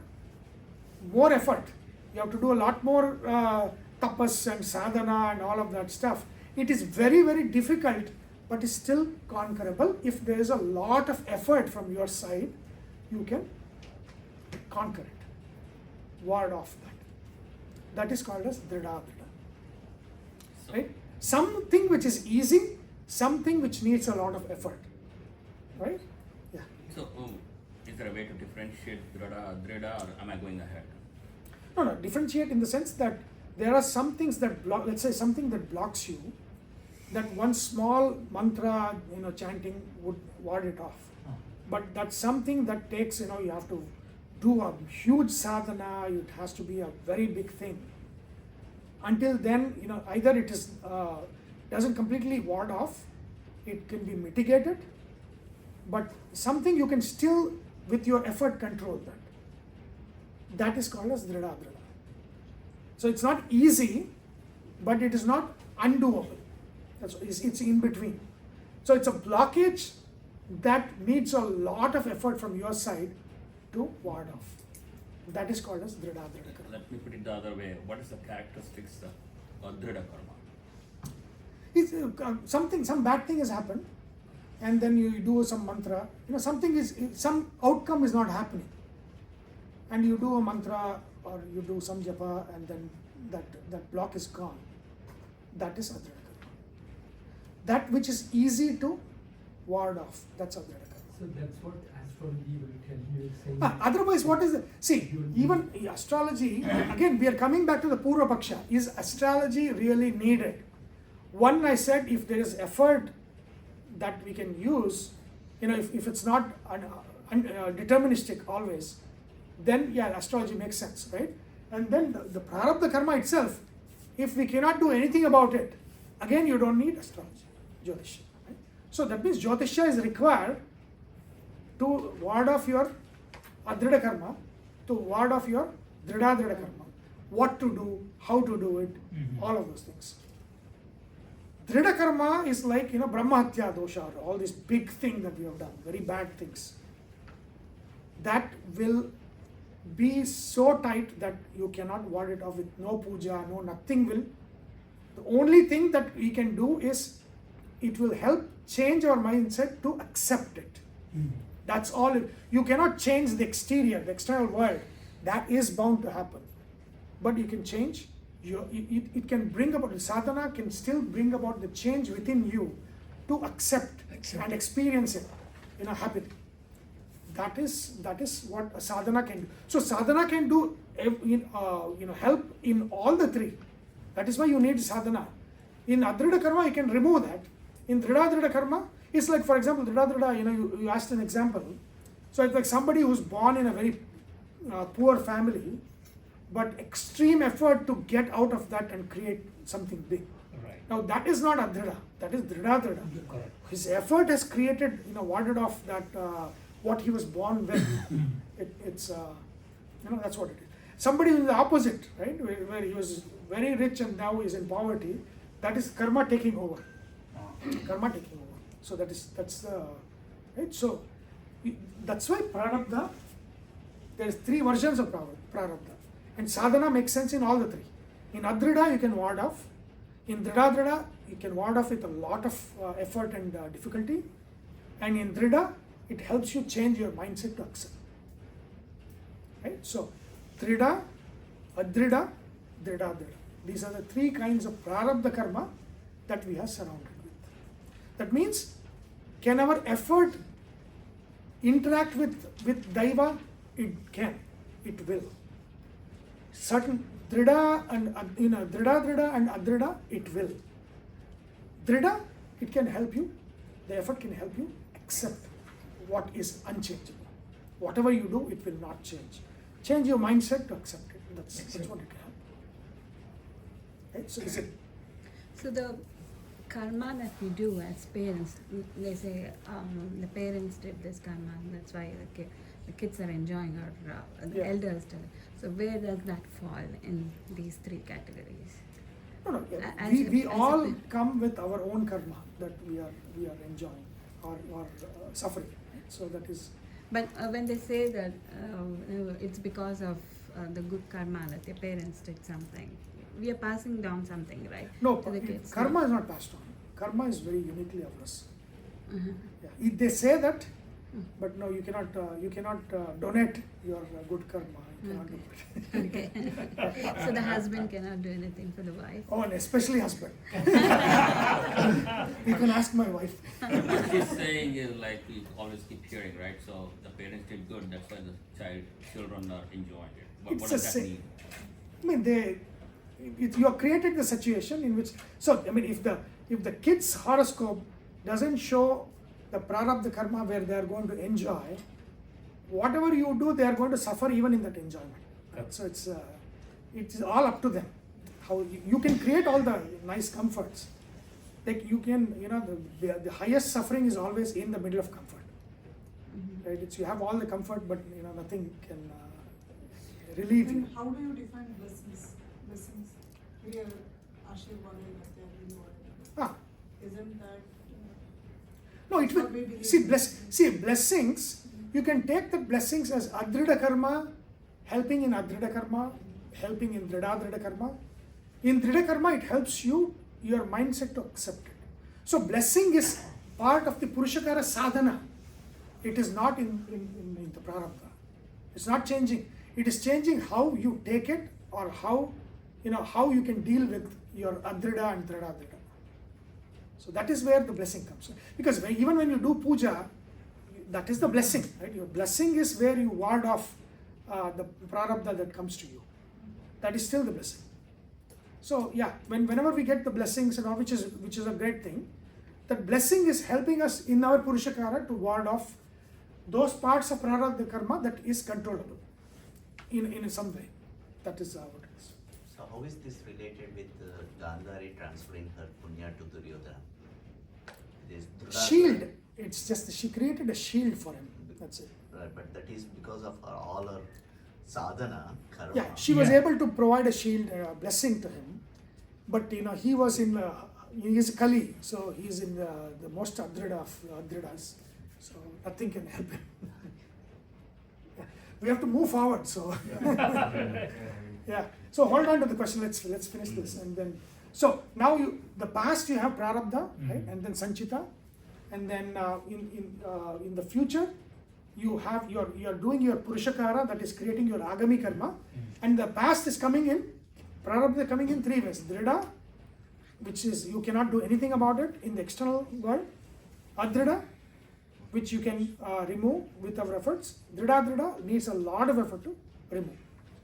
effort. You have to do a lot more tapas and sadhana and all of that stuff. It is very, very difficult, but is still conquerable. If there is a lot of effort from your side, you can conquer it, ward off that. That is called as drida drida. Right? Something which is easy, something which needs a lot of effort. Right? Yeah. So, is there a way to differentiate drida, drida, or am I going ahead? No, differentiate in the sense that there are some things that block, let's say something that blocks you, that one small mantra, chanting would ward it off. But that's something that takes, you have to do a huge sadhana, it has to be a very big thing. Until then, either it is doesn't completely ward off, it can be mitigated, but something you can still, with your effort, control that. That is called as drida drida. So it's not easy, but it is not undoable. It's in between. So it's a blockage that needs a lot of effort from your side to ward off. That is called as drida drida karma. Let me put it the other way. What is the characteristics of drida karma? It's some bad thing has happened, and then you do some mantra. Some outcome is not happening, and you do a mantra or you do some japa, and then that block is gone. That is adrida karma. That which is easy to ward off, that's adrida karma. So that's what astrology will tell you. Saying Otherwise, what is it? See, even astrology, again, we are coming back to the Purva Paksha. Is astrology really needed? One, I said, if there is effort that we can use, if it's not deterministic always, then yeah, astrology makes sense, right? And then the prarabdha karma itself, if we cannot do anything about it, again you don't need astrology, Jyothishya. Right? So that means Jyothishya is required to ward off your adrida karma, to ward off your drida karma, what to do, how to do it, all of those things. Drida karma is like brahmahatya dosha, all these big things that we have done, very bad things. That will be so tight that you cannot ward it off with no puja, no nothing will. The only thing that we can do is it will help change our mindset to accept it. That's all. You cannot change the exterior, the external world. That is bound to happen. But you can change. It can bring about, sadhana can still bring about the change within you to accept and experience it happily. That is what a sadhana can do. So sadhana can do help in all the three. That is why you need sadhana. In adrida karma you can remove that. In drida karma, it's like, for example, drida, you asked an example. So it's like somebody who's born in a very poor family, but extreme effort to get out of that and create something big. Right. Now that is not adrida, that is drida. Correct. His effort has created, warded off that what he was born with. It's that's what it is. Somebody in the opposite, right, where he was very rich and now is in poverty, that is karma taking over. Karma taking over. So that's the right. So that's why prarabdha. There is three versions of prarabdha, and sadhana makes sense in all the three. In adrida you can ward off. In drida you can ward off with a lot of effort and difficulty, and in drida it helps you change your mindset to accept. Right? So drida, adrida, drida. These are the three kinds of prarabdha karma that we are surrounded with. That means, can our effort interact with Daiva? It can, it will. Certain drida and drida and adrida, it will. Drida, it can help you. The effort can help you accept what is unchangeable. Whatever you do, it will not change. Change your mindset to accept it. That's what it can help. Right? So is it? So the karma that we do as parents, they say the parents did this karma, and that's why the kids are enjoying, or the elders do. So where does that fall in these three categories? No. We all come with our own karma that we are enjoying or suffering. Right? So that is. But when they say that it's because of the good karma that their parents did something, we are passing down something, right? No, to the kids. karma is not passed on. Karma is very uniquely of us. Yeah. They say that, but no, you cannot donate your good karma. You cannot do it. Okay. So the husband cannot do anything for the wife. Oh, and especially husband. You can ask my wife. What she's saying is like we always keep hearing, right? So the parents did good, that's why the children are enjoying it. But what does that mean? I mean, you have created the situation in which. So I mean, if the kid's horoscope doesn't show the prarabdha karma where they are going to enjoy, whatever you do, they are going to suffer even in that enjoyment. So it's all up to them. How you can create all the nice comforts. Like you can, the highest suffering is always in the middle of comfort. Right? It's you have all the comfort, but nothing can relieve you. And how do you define blessings? Real Ashirvad, isn't that? No, it will. Blessings. You can take the blessings as adrida karma, helping in adrida karma, helping in drida karma. In drida karma, it helps your mindset to accept it. So blessing is part of the purushakara sadhana. It is not in the prarabdha. It's not changing. It is changing how you take it, or how you can deal with your adrida and drida. So that is where the blessing comes. Because even when you do puja, that is the blessing, right? Your blessing is where you ward off the prarabdha that comes to you. That is still the blessing. So yeah, whenever we get the blessings and all, which is a great thing, that blessing is helping us in our Purushakara to ward off those parts of prarabdha karma that is controllable in some way. That is how it is. So how is this related with Gandhari transferring her punya to Duryodhana? This Shield. It's just she created a shield for him. That's it. Right, but that is because of all her sadhana, karma. Yeah, she was able to provide a shield, blessing to him. But he was in, he is Kali, so he is in the most adrida of adridas. So nothing can help him. Yeah. We have to move forward, so. Yeah. So hold on to the question. Let's finish this, and then. So now the past you have prarabdha, right, and then sanchita, and then in the future you are doing your purushakara, that is creating your agami karma, and the past is coming in, prarabdha coming in three ways: drida, which is you cannot do anything about it in the external world; adrida, which you can remove with our efforts. Drida needs a lot of effort to remove.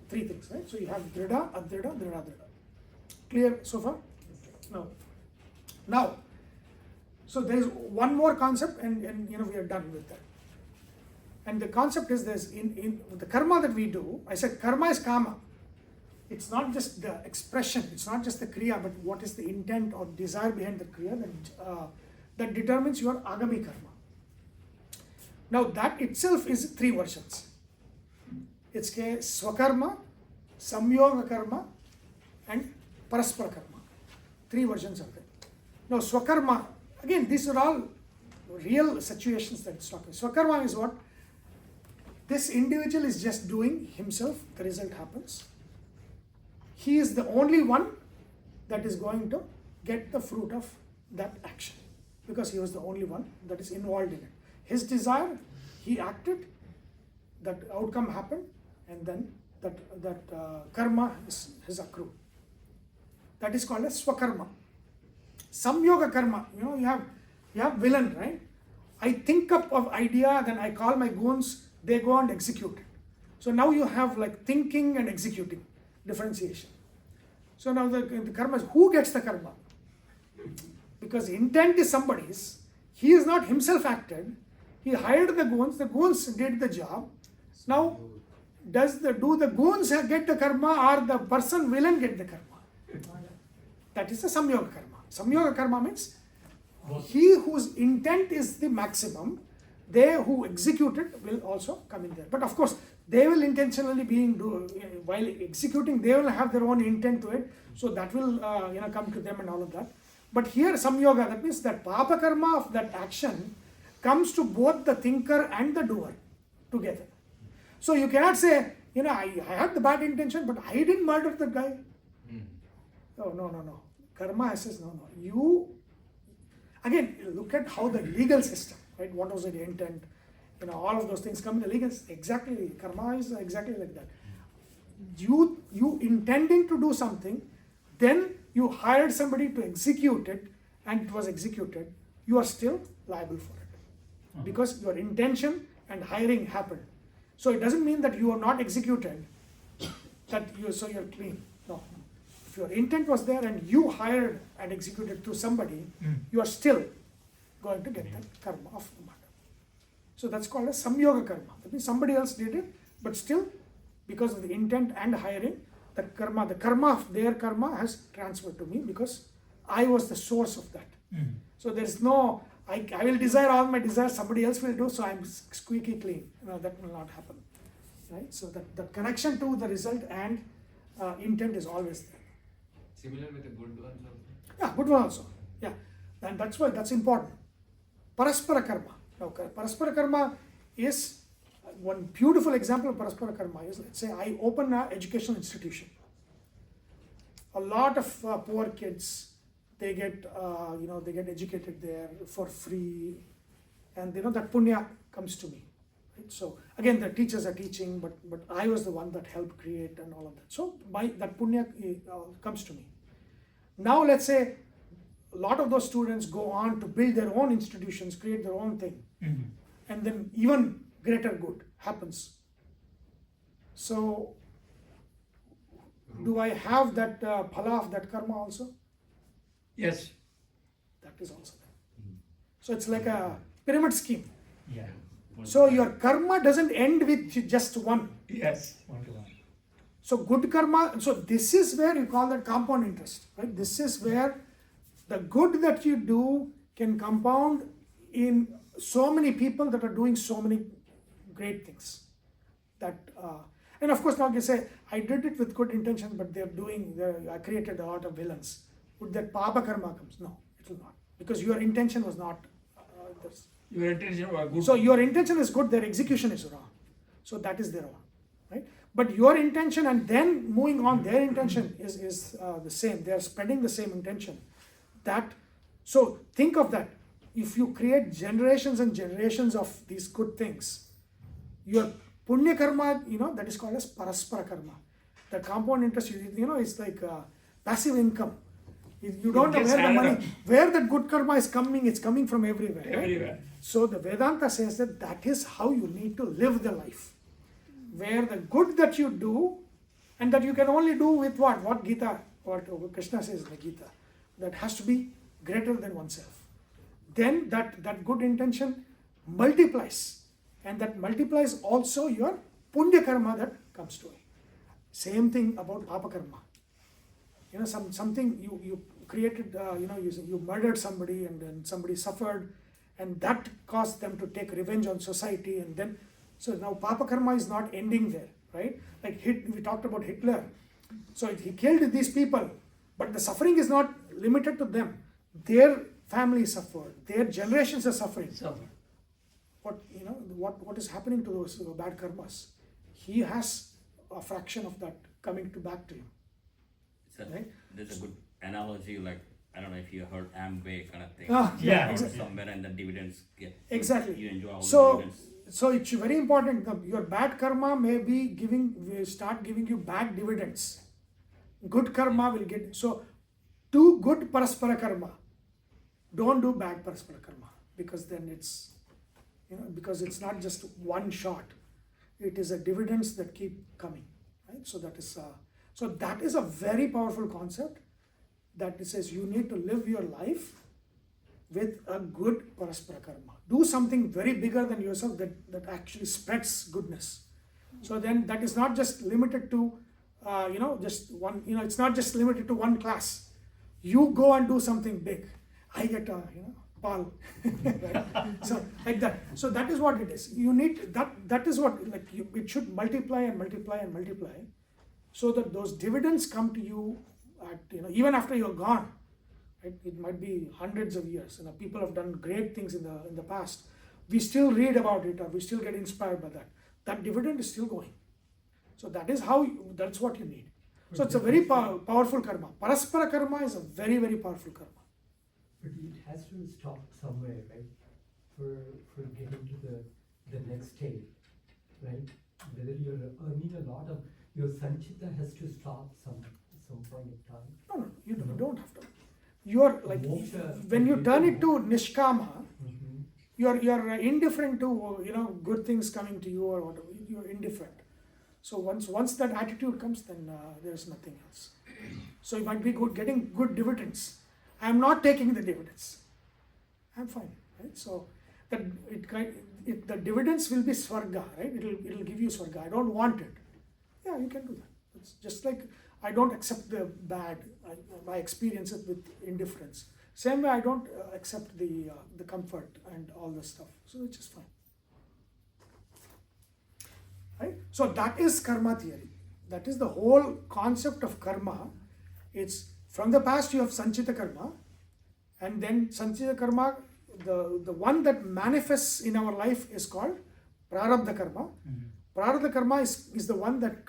Three things, right? So you have drida, adrida, drida. Clear so far? No. Now, so there is one more concept, and we are done with that. And the concept is this: in the karma that we do, I said karma is kama. It's not just the expression, it's not just the kriya, but what is the intent or desire behind the kriya that determines your agami karma. Now that itself is three versions. It's swakarma, samyoga karma, and paraspara karma. Three versions of it. Now swakarma, again, these are all real situations that it's talking. Swakarma is what? This individual is just doing himself, the result happens. He is the only one that is going to get the fruit of that action, because he was the only one that is involved in it. His desire, he acted, that outcome happened, and then that karma is accrued. That is called as swakarma. Samyoga karma, you have villain, right? I think up of idea, then I call my goons, they go and execute it. So now you have like thinking and executing, differentiation. So now the karma is, who gets the karma? Because intent is somebody's, he is not himself acted, he hired the goons did the job. Now, do the goons get the karma, or the person villain get the karma? That is the samyoga karma. Samyoga karma means he whose intent is the maximum, they who execute it will also come in there. But of course, they will intentionally while executing, they will have their own intent to it. So that will come to them and all of that. But here samyoga, that means that papa karma of that action comes to both the thinker and the doer together. So you cannot say, I had the bad intention, but I didn't murder the guy. Oh, no. Karma says, no. You, again, look at how the legal system, right? What was the intent? All of those things come in the legal, exactly, karma is exactly like that. You intending to do something, then you hired somebody to execute it, and it was executed, you are still liable for it. Because your intention and hiring happened. So it doesn't mean that you are not executed, so you're clean. No. If your intent was there and you hired and executed to somebody, you are still going to get the karma of the matter. So that's called as samyoga karma. That means somebody else did it, but still, because of the intent and hiring, the karma of their karma has transferred to me, because I was the source of that. So there is no, I will desire all my desires, somebody else will do, so I'm squeaky clean. That will not happen. Right? So that connection to the result and intent is always there. Similar with the good ones also? Yeah, good one also. Yeah. And that's why that's important. Paraspara karma. Now, paraspara karma is one beautiful example of paraspara karma is, let's say I open an educational institution. A lot of poor kids, they get educated there for free, and that punya comes to me. Right? So again, the teachers are teaching, but I was the one that helped create and all of that. So that punya comes to me. Now let's say a lot of those students go on to build their own institutions, create their own thing, and then even greater good happens. So do I have that phala of that karma also? Yes. That is also there. So it's like a pyramid scheme. Yeah. So your karma doesn't end with just one. Yes. 1 to 1. So good karma, so this is where you call that compound interest, right? This is where the good that you do can compound in so many people that are doing so many great things. And of course, now you say, I did it with good intention, but I created a lot of villains. Would that papa karma comes? No, it will not. Because your intention was not this. Your intention was good. So your intention is good, their execution is wrong. So that is their own, right? But your intention and then moving on, their intention is the same. They are spreading the same intention. So think of that. If you create generations and generations of these good things, your punya karma, that is called as paraspara karma. The compound interest, is like passive income. You don't know where the money, where that good karma is coming, it's coming from everywhere. Right? Everywhere. So the Vedanta says that is how you need to live the life. Where the good that you do, and that you can only do with what? What Krishna says in the Gita, that has to be greater than oneself. Then that good intention multiplies, and that multiplies also your punya karma that comes to it. Same thing about papa karma. Something you created, you murdered somebody and then somebody suffered, and that caused them to take revenge on society, and then so now papa karma is not ending there, right? Like we talked about Hitler. So he killed these people, but the suffering is not limited to them. Their family suffered, their generations are suffering. What is happening to those bad karmas? He has a fraction of that coming back to him. Right? There's a good analogy, like, I don't know if you heard Amway kind of thing. Yeah, exactly. Somewhere and the dividends get. Exactly. You enjoy all the dividends. So it's very important. Your bad karma may be start giving you bad dividends. Good karma will get. So do good paraspara karma. Don't do bad paraspara karma, because then it's, because it's not just one shot. It is a dividends that keep coming, right? So that is a very powerful concept, that it says you need to live your life with a good paraspara karma. Do something very bigger than yourself that actually spreads goodness. So then that is not just limited to, just one, it's not just limited to one class. You go and do something big. I get a, pal. Right? So like that. So that is what it is. You need, that is what, it should multiply and multiply and multiply, so that those dividends come to you at, even after you're gone. Right? It might be hundreds of years. People have done great things in the past. We still read about it, or we still get inspired by that. That dividend is still going. So that's what you need. So it's a very powerful karma. Paraspara karma is a very, very powerful karma. But it has to stop somewhere, right? For getting to the next stage, right? Whether you're earning a lot of, your sanchita has to stop some point of time. No, you don't have to. You're like, when you turn it to nishkama, you're indifferent to good things coming to you or whatever. You're indifferent. So once that attitude comes, then there's nothing else. So you might be getting good dividends. I'm not taking the dividends. I'm fine, right? So that the dividends will be swarga, right? It'll give you swarga. I don't want it. Yeah, you can do that. It's just like I don't accept the bad. I experience it with indifference. Same way I don't accept the comfort and all this stuff. So it's just fine. Right? So that is karma theory. That is the whole concept of karma. It's from the past you have sanchita karma, and then sanchita karma, the one that manifests in our life is called prarabdha karma. Prarabdha karma is the one that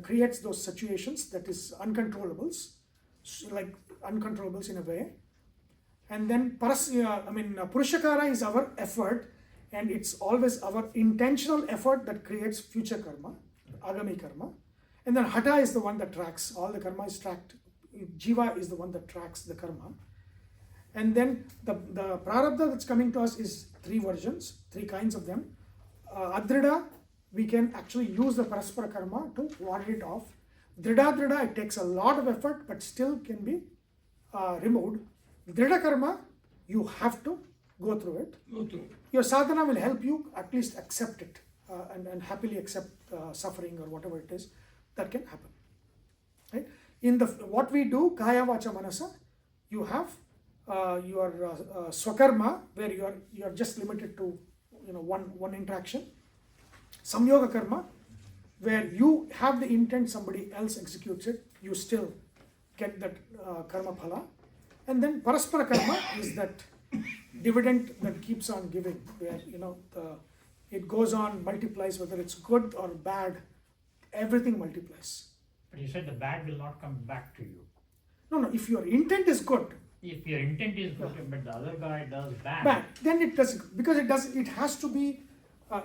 creates those situations, that is uncontrollables, like uncontrollables in a way. And then purushakara is our effort, and it's always our intentional effort that creates future karma, agami karma. And then hata is the one that tracks, all the karma is tracked. Jiva is the one that tracks the karma. And then the prarabdha that's coming to us is three versions, three kinds of them. Adrida, we can actually use the paraspara karma to ward it off. Drida, it takes a lot of effort but still can be removed. Drida karma, you have to go through it. Go through. Your sadhana will help you at least accept it and happily accept suffering or whatever it is that can happen. Right? In the what we do, kaya vacha manasa, you have your swakarma where you are just limited to one interaction. Samyoga karma, where you have the intent, somebody else executes it, you still get that karma phala. And then paraspara karma is that dividend that keeps on giving, where it goes on, multiplies, whether it's good or bad, everything multiplies. But you said the bad will not come back to you. No, if your intent is good, If your intent is good, but the other guy does bad, then it doesn't, because it has to be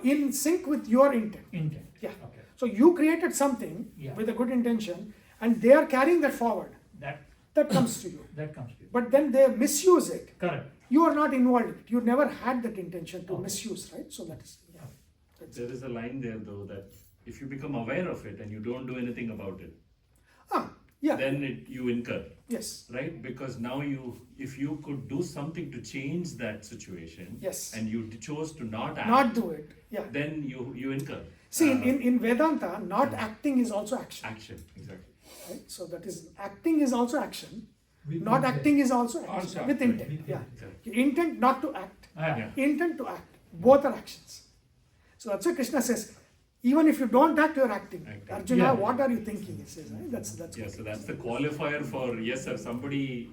in sync with your intent. Intent. Yeah. Okay. So you created something Yeah. with a good intention, and they are carrying that forward. That comes to you. That comes to you. But then they misuse it. Correct. You are not involved in it. You never had that intention to Okay. misuse, right? So that is, yeah. That's There is a line there though that if you become aware of it and you don't do anything about it, yeah. then you incur, Yes. right? Because now if you could do something to change that situation, Yes. and you chose to not act, Not do it. Yeah. then you incur. See, in Vedanta, not acting is also action. Action, exactly. Right? So that is, acting is also action. With Not intent. acting is also action. Also With action. intent. With Yeah. Exactly. Intent not to act. Yeah. Intent to act. Both are actions. So that's why Krishna says, even if you don't act, you're acting. Acting. Arjuna, Yeah. what are you thinking? He says, right? That's Yeah, what so that's the qualifier for, yes sir, somebody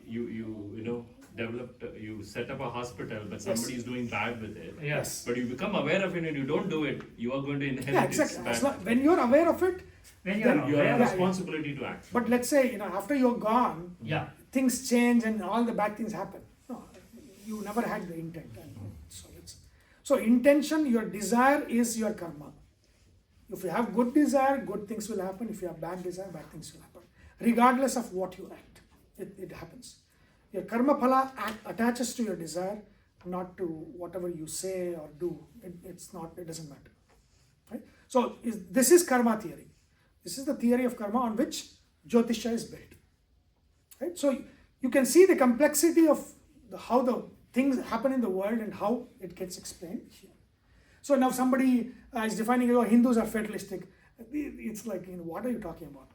developed, you set up a hospital, but somebody is doing bad with it. Yes. But you become aware of it and you don't do it, you are going to inherit Yeah, its exactly. bad. As long- when you're aware of it, When Then you're You have aware a of responsibility to act. but let's say, after you're gone, Yeah. things change and all the bad things happen. No, you never had the intent. So intention, your desire is your karma. If you have good desire, good things will happen. If you have bad desire, bad things will happen. Regardless of what you act, it happens. Your karma phala attaches to your desire, not to whatever you say or do. It doesn't matter. Right? So this is karma theory. This is the theory of karma on which Jyothishya is built. Right? So you can see the complexity of how the things happen in the world and how it gets explained here. So now somebody is defining, Hindus are fatalistic. It's like, what are you talking about?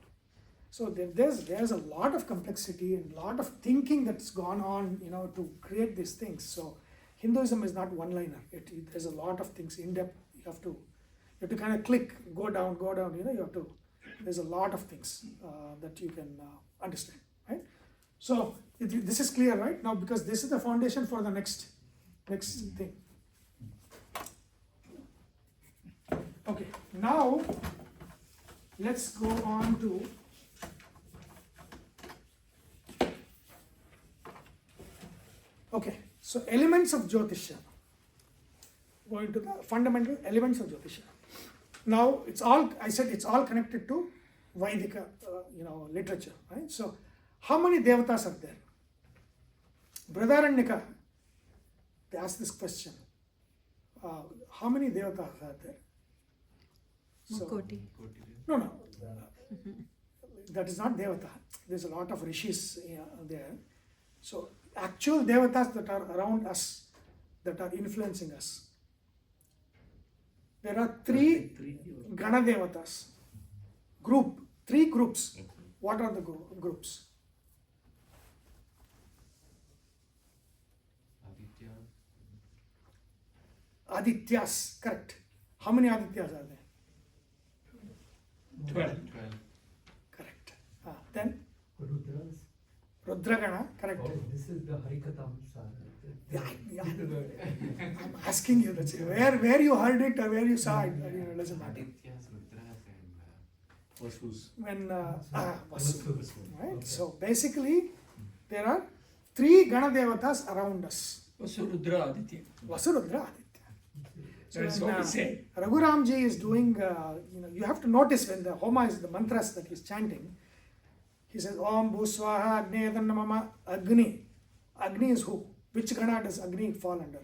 So there's a lot of complexity and a lot of thinking that's gone on, to create these things. So Hinduism is not one-liner. There's a lot of things in depth. You have to kind of click, go down. You have to. There's a lot of things that you can understand, right? So this is clear, right? Now, because this is the foundation for the next thing. Okay, now let's go on to so elements of Jyothishya. Going to the fundamental elements of Jyothishya. Now I said it's all connected to Vaidika, literature, right? So how many devatas are there? Brihadaranyaka, they asked this question. How many devatas are there? Mukoti. No. That is not devata. There's a lot of rishis there. So actual devatas that are around us, that are influencing us. There are three Gana devatas. Three groups. What are the groups? Adityas, correct. How many Adityas are there? 12. Correct. Then Rudras. Rudragana, correct. Oh, this is the Harikatam sir. Yeah. I'm asking you, that's it. Where you heard it or where you saw it, it doesn't matter. Adityas, Rudras, and Vasus. When Vasu, Vasu. right? Okay. So basically, there are three Gana devatas around us. Vasurudra Aditya. Vasurudra Aditya. So That's when, what we say. Raghuramji is doing, you have to notice when the Homa is the mantras that he's chanting, he says, Om Bhuswaha Agni Mama Agni. Agni is who? Which Gana does Agni fall under?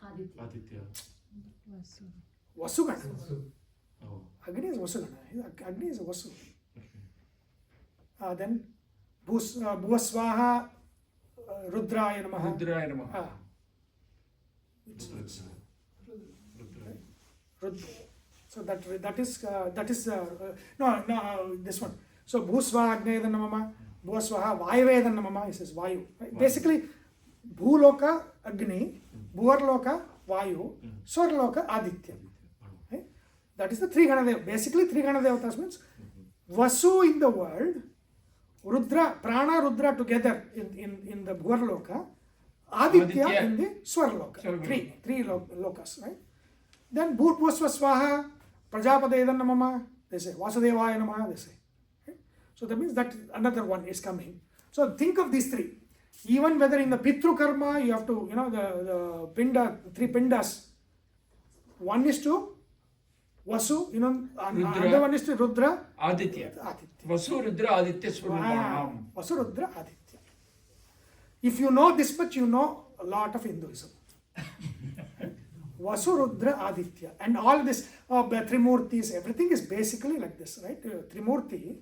Aditya. Aditya. Vasu Gana. Vasu. Oh. Agni is Vasu Gana. Agni is a Vasu. Then Bhuswaha Rudraya Namaha. Rudraya Namaha. Rudra. So that is this one. So Bhusva Agneyadan Namama, Bhusvaha Vayuvedan Namama, he says Vayu. Right? Basically, Bhuloka Agni, Bhuvarloka Vayu, Swarloka Aditya. Right? That is the three Gana. Basically, three Gana Devatas means Vasu in the world, Rudra, Prana Rudra together in the Bhuvarloka, Aditya in the Swarloka. Three lokas, right? Then Bhut Bhusva Swaha, Prajapadedan Namama, they say, Vasudevaya Namaha, they say. Right? So that means that another one is coming. So think of these three. Even whether in the Pitru Karma, you have to, the Pinda, three Pindas. One is to Vasu, another one is to Rudra. Aditya. Vasu, Rudra, Aditya, Swarnam. Vasu, Rudra, Aditya. If you know this much, you know a lot of Hinduism. Vasu, Rudra, Aditya. And all this, Trimurtis, everything is basically like this, right? Trimurti.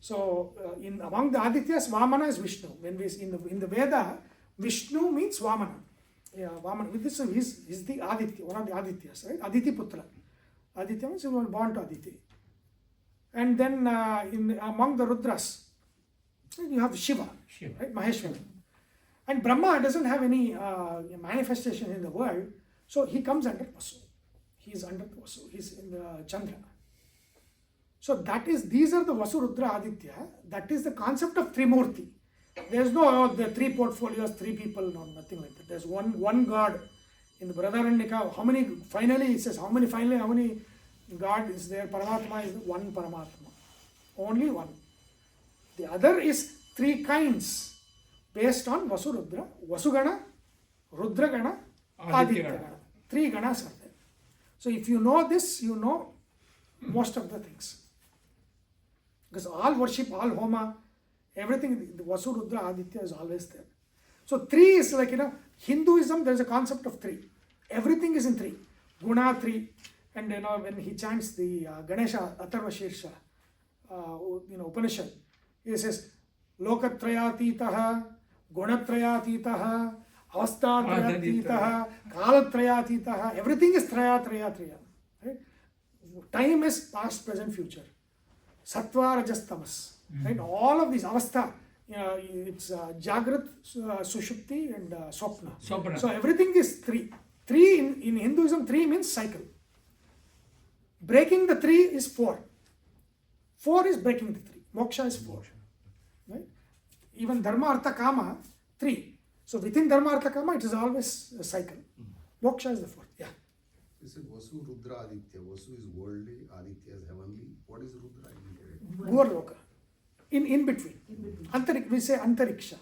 So, among the Adityas, Vamana is Vishnu. When we in the Veda, Vishnu means Vamana. Yeah, Vamana. With this, he's the Aditya, one of the Adityas, right? Aditi Putra. Aditya means he was born to Aditi. And then among the Rudras, you have Shiva. Right? Maheshwara. And Brahma doesn't have any manifestation in the world, so he comes under Vasu. He is under Vasu. He is in the Chandra. So these are the Vasu, Rudra, Aditya. That is the concept of Trimurti. There is no the three portfolios, three people, no, nothing like that. There's one God. In the Bradaranyaka, finally it says how many God is there? Paramatma is one Paramatma. Only one. The other is three kinds based on Vasu, Rudra. Vasugana, Rudragana, Aditya Gana. Three Ganas are there. So if you know this, you know most of the things. Because all worship, all homa, everything, the Vasu, Rudra, Aditya is always there. So three is like, Hinduism, there is a concept of three. Everything is in three. Guna three. And when he chants the Ganesha Atharva Shirsha, Upanishad, he says, Lokatrayatitaha, Gunatrayatitaha, Avastatrayatitaha, Kalatrayatitaha. Everything is Traya. Right? Time is past, present, future. Sattva, Rajas, Tamas. Right? All of these avastha, it's Jagrat, Sushupti, and Swapna. So everything is three. Three in Hinduism, three means cycle. Breaking the three is four. Four is breaking the three. Moksha is four. Right? Even Dharma, Artha, Kama, three. So within Dharma, Artha, Kama, it is always a cycle. Moksha is the fourth. Yeah. You said Vasu, Rudra, Aditya. Vasu is worldly, Aditya is heavenly. What is Rudra? Bhuvarloka. In between. We say Antariksha.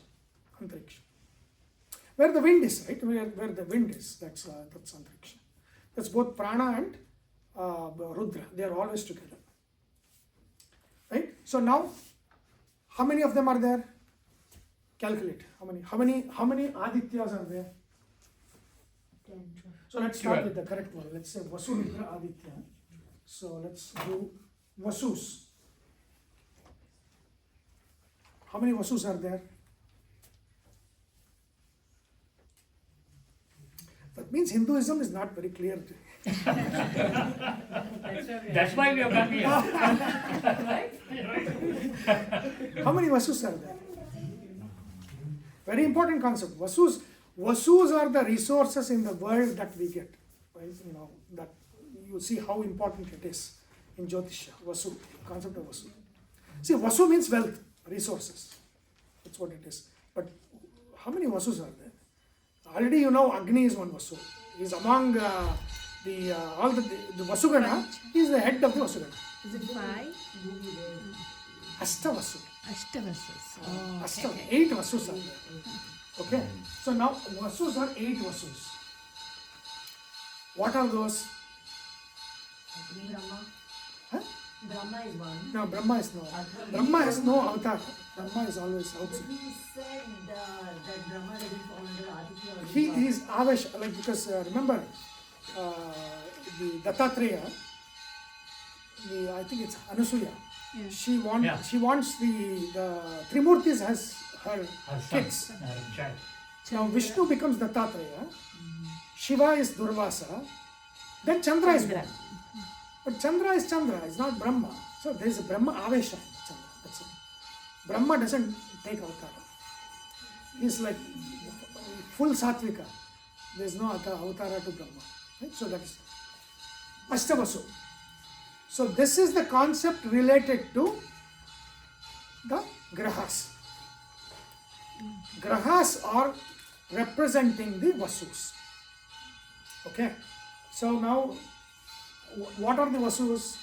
Where the wind is, right? Where the wind is, that's Antariksha. That's both Prana and Rudra. They are always together. Right? So now, how many of them are there? Calculate. How many Adityas are there? 10. So let's start with the correct one. Let's say Vasu, Rudra, Aditya. So let's do Vasus. How many Vasus are there? That means Hinduism is not very clear to you. That's why we have come here. How many Vasus are there? Very important concept. Vasus are the resources in the world that we get. Right? That you see how important it is in Jyothishya. Vasu, concept of Vasu. See, Vasu means wealth, resources. That's what it is. But how many Vasus are there? Already Agni is one Vasu. He is among all the Vasugana. He is the head of the Vasugana. Is it 5? Ashtavasu. Ashtavasus. Okay. 8 Vasus are there. Okay. So now Vasus are 8 Vasus. What are those? Brahma. Huh? Brahma is one. No, Brahma is no. Brahma has no avatar. Brahma is always outside. But you said that Brahma doesn't fall under Aditya or He is Avesh, because remember the Dattatreya, I think it's Anasuya. Yeah. She wants the Trimurtis as her kids. Child. Now Vishnu becomes Dattatreya. Shiva is Durvasa, then Chandra is born. But Chandra is Chandra, it's not Brahma. So there is a Brahma Avesha in Chandra. That's it. Brahma doesn't take avtara. He's like full Satvika. There is no avtara to Brahma. Right? So that is Ashtavasu. So this is the concept related to the Grahas. Grahas are representing the Vasus. Okay. So now, what are the Vasus?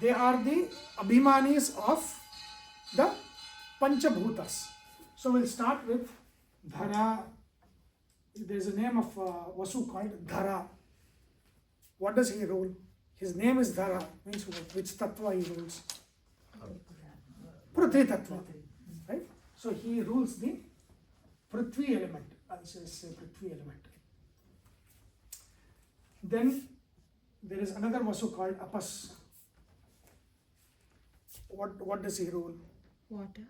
They are the Abhimanis of the Panchabhutas. So we'll start with Dhara. There is a name of Vasu called Dhara. What does he rule? His name is Dhara, means which tattva he rules? Prithvi tattva. Right? So he rules the Prithvi element. I'll say Prithvi element. Then there is another Vasu called Apas. What does he rule? Water.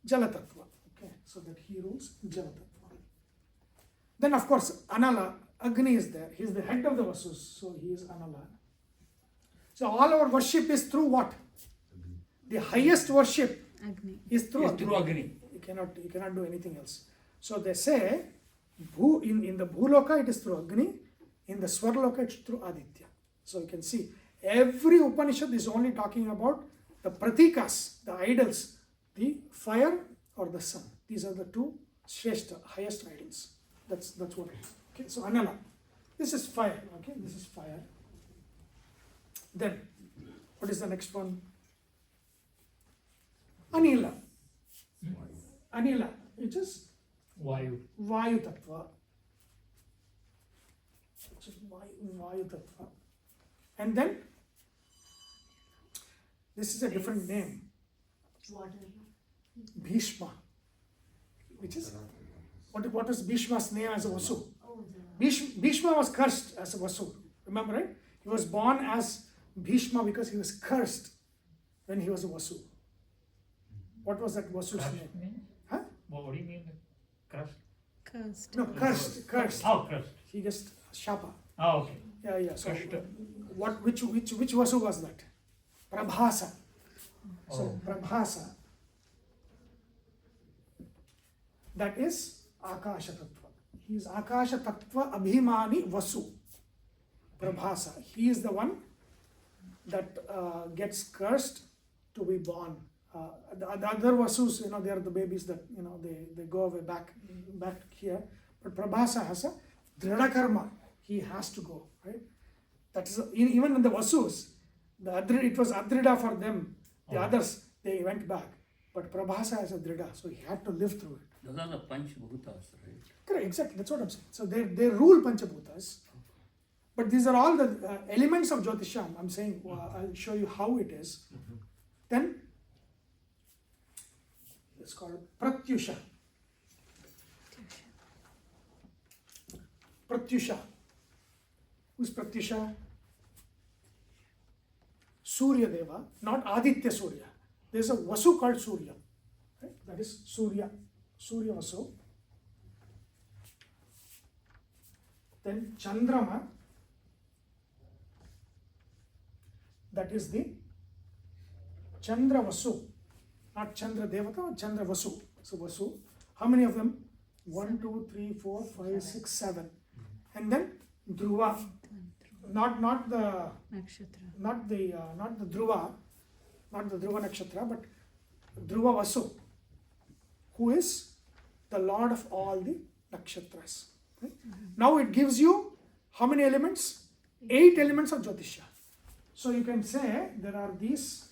Jala tattva. Okay, so that he rules Jala tattva. Then of course Anala, Agni is there. He is the head of the Vasus, so he is Anala. So all our worship is through what? The highest worship Agni. is through Agni. You cannot do anything else. So they say, in the Bhuloka it is through Agni, in the Swarloka it's through Aditya. So you can see, every Upanishad is only talking about the Pratikas, the idols, the fire or the sun. These are the two Shrestha, highest idols. That's what it is. Okay, so Anala. This is fire. Okay, this is fire. Then, what is the next one? Anila. Anila, which is Vayu. Vayu Tattva. Which is Vayu Tattva. And then, this is a different name. Water. Bhishma. Which is, what is Bhishma's name as a Vasu? Oh, Bhishma was cursed as a Vasu. Remember, right? He was born as Bhishma because he was cursed when he was a Vasu. What was that Vasu's Crushed name? means? Huh? What do you mean? Crushed? Cursed. No, cursed. Oh, crushed. He just Shapa. Oh, okay. Yeah. So Crushed. which Vasu was that? Prabhasa. So Oh. Prabhasa. That is Akasha Tattva. He is Akasha Tattva Abhimani Vasu. Prabhasa. He is the one that gets cursed to be born. The other Vasus, they are the babies that, they go away back here. But Prabhasa has a Drida Karma. He has to go, right? That is, even in the Vasus, it was Adrida for them. The others, they went back. But Prabhasa has a Drida, so he had to live through it. Those are the Panchabhutas, right? Correct, exactly, that's what I'm saying. So they rule Panchabhutas. But these are all the elements of Jyothishya. I'm saying, I'll show you how it is. Then, it's called Pratyusha. Pratyusha. Who's Pratyusha? Surya Deva, not Aditya Surya. There's a Vasu called Surya. Right? That is Surya. Surya Vasu. Then Chandrama. That is the Chandra Vasu. Not Chandra Devata, Chandra Vasu. So Vasu. How many of them? 1, 2, 3, 4, 5, 6, 7. And then Dhruva. Not the Nakshatra. not the Dhruva, not the Dhruva Nakshatra, but Dhruva Vasu, who is the Lord of all the Nakshatras. Right? Now it gives you how many elements? 8 elements of Jyothishya. So you can say there are these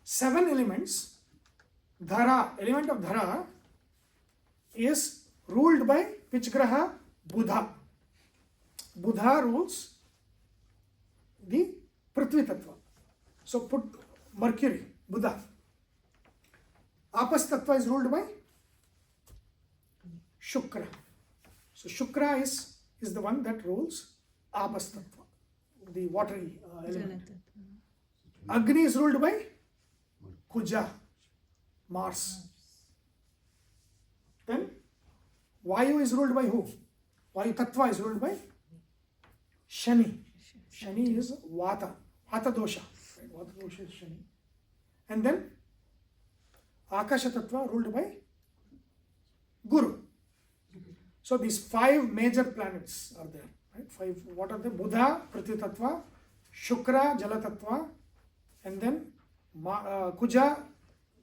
7 elements. Dhara, element of Dhara is ruled by which graha? Buddha. Buddha rules the Prithvi Tattva. So put Mercury, Buddha. Apas Tattva is ruled by Shukra. So Shukra is the one that rules Apas Tattva, the watery element. Agni is ruled by Kuja, Mars. Then Vayu is ruled by who? Vayu Tattva is ruled by Shani. Shani is Vata. Vata dosha. Right? Vata dosha is Shani. And then Akasha Tattva ruled by Guru. So these 5 major planets are there. Right? 5. What are they? Buddha, Prithvi Tattva, Shukra, Jala Tattva, and then Kuja,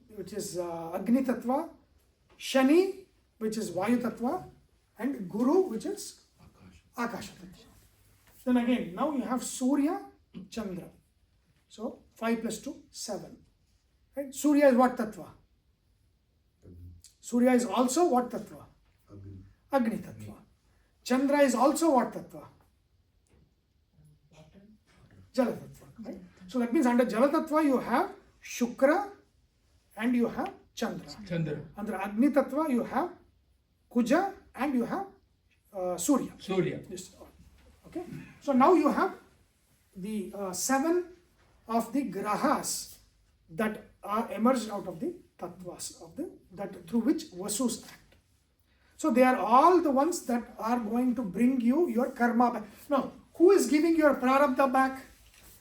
which is Agni Tattva, Shani, which is Vayu Tattva, and Guru, which is Akasha Tattva. Then again, now you have Surya, Chandra. So 5 plus 2, 7. Right? Surya is what Tattva? Surya is also what Tattva? Agni Tattva. Chandra is also what Tattva? Jala Tattva. Right? So that means under Jala Tattva you have Shukra and you have Chandra. Under Agni Tattva you have Kuja and you have Surya. Yes. Okay. So now you have the 7 of the grahas that are emerged out of the tattvas of that through which vasus act. So they are all the ones that are going to bring you your karma back. Now, who is giving your prarabdha back?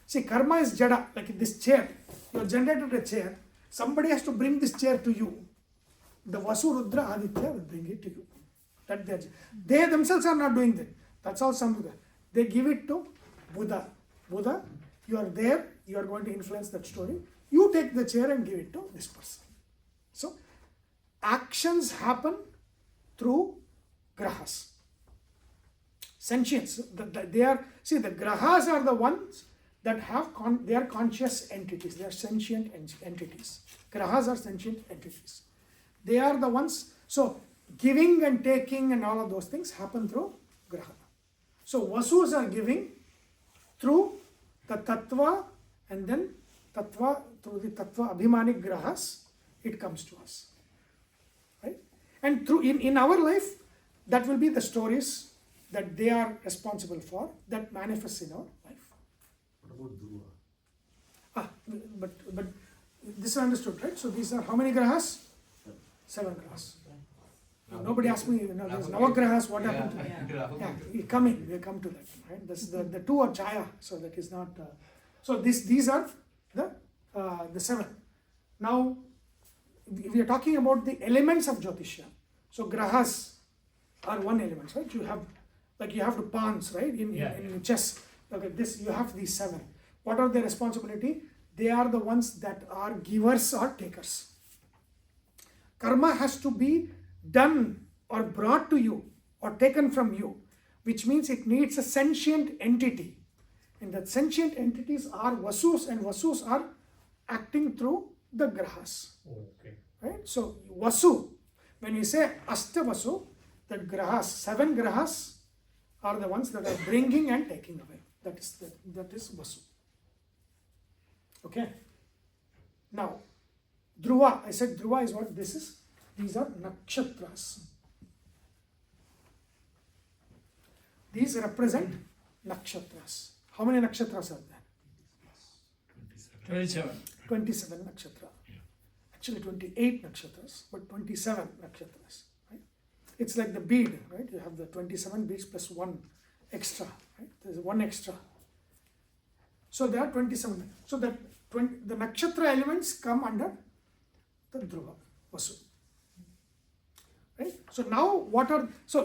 See, karma is jada, like this chair. You have generated a chair. Somebody has to bring this chair to you. The Vasu, Rudra, Aditya will bring it to you. That they themselves are not doing that. That's all Sambuddha. They give it to Buddha. Buddha, you are there, you are going to influence that story. You take the chair and give it to this person. So, actions happen through grahas. Sentience. They are, see, the grahas are the ones that have, they are conscious entities. They are sentient entities. Grahas are sentient entities. They are the ones, so giving and taking and all of those things happen through graha. So vasus are giving through the tattva, and then tattva, through the tattva abhimanic grahas, it comes to us. Right? And through in our life, that will be the stories that they are responsible for, that manifests in our life. What about Dhruva? But this is understood, right? So these are how many grahas? 7 grahas. Nobody asked me, there's Navagrahas, what happened to them? Yeah, we come to that, right? This, the 2 are Chaya, so that is not, so these are the 7. Now, we are talking about the elements of Jyothishya. So grahas are one element, right? You have the pawns, right? In chess. Okay, you have these 7. What are their responsibility? They are the ones that are givers or takers. Karma has to be done or brought to you or taken from you, which means it needs a sentient entity. And that sentient entities are vasus, and vasus are acting through the grahas. Okay. Right? So vasu, when we say asta vasu, that grahas, 7 grahas are the ones that are bringing and taking away. That is vasu. Okay. Now, Dhruva, I said Dhruva is what this is. These are nakshatras. These represent nakshatras. How many nakshatras are there? 27 nakshatra. Actually 28 nakshatras, but 27 nakshatras. Right? It's like the bead, right? You have the 27 beads plus 1 extra. Right? There's 1 extra. So there are 27. So the nakshatra elements come under the Dhruva, Vasu. Right? So now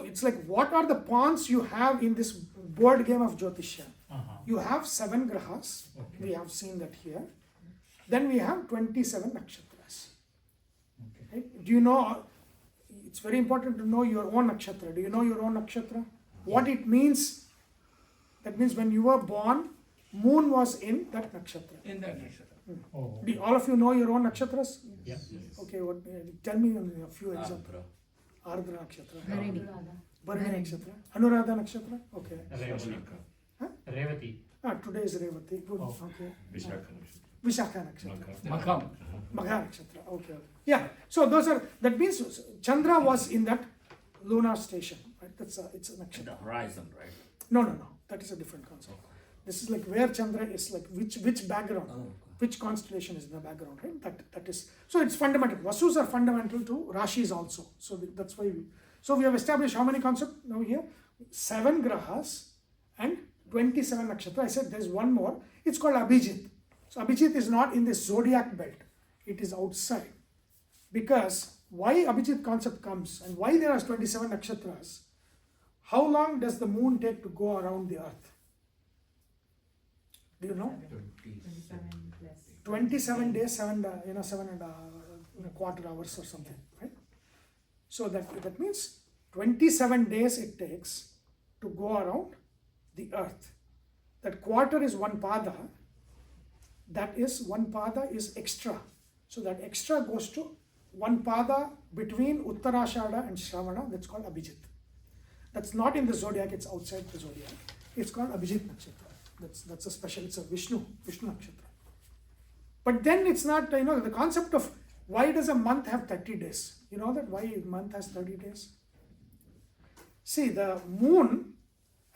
it's like what are the pawns you have in this board game of Jyothishya? You have 7 grahas. Okay. We have seen that here. Then we have 27 nakshatras. Okay. Right? Do you know, it's very important to know your own nakshatra. Do you know your own nakshatra? What it means? That means when you were born, moon was in that nakshatra. Oh. Do all of you know your own nakshatras? Yes. Okay, tell me a few examples. Ardra nakshatra. Bharani nakshatra. Anuradha nakshatra. Okay. Revati. Today is Revati. Good. Oh. Okay. Vishakha Vishakha nakshatra. Magha nakshatra. Okay. Yeah. So that means Chandra was in that lunar station. Right? It's a nakshatra. The horizon, right? No. That is a different concept. This is like where Chandra is, like which background, which constellation is in the background, right? That is, so it's fundamental. Vasus are fundamental to Rashis also. So that's why we have established how many concepts now here? 7 grahas and 27 nakshatra. I said there's one more. It's called Abhijit. So Abhijit is not in the zodiac belt. It is outside. Because why Abhijit concept comes and why there are 27 nakshatras, how long does the moon take to go around the earth? Do you know? 27 days, 7 and a quarter hours or something, right? So that means 27 days it takes to go around the earth. That quarter is one pada. That is, one pada is extra. So that extra goes to one pada between Uttarashada and Shravana. That's called Abhijit. That's not in the zodiac, it's outside the zodiac. It's called Abhijit Nakshatra. That's a special, it's a Vishnu Nakshatra. But then it's not, the concept of why does a month have 30 days? You know that why a month has 30 days? See, the moon,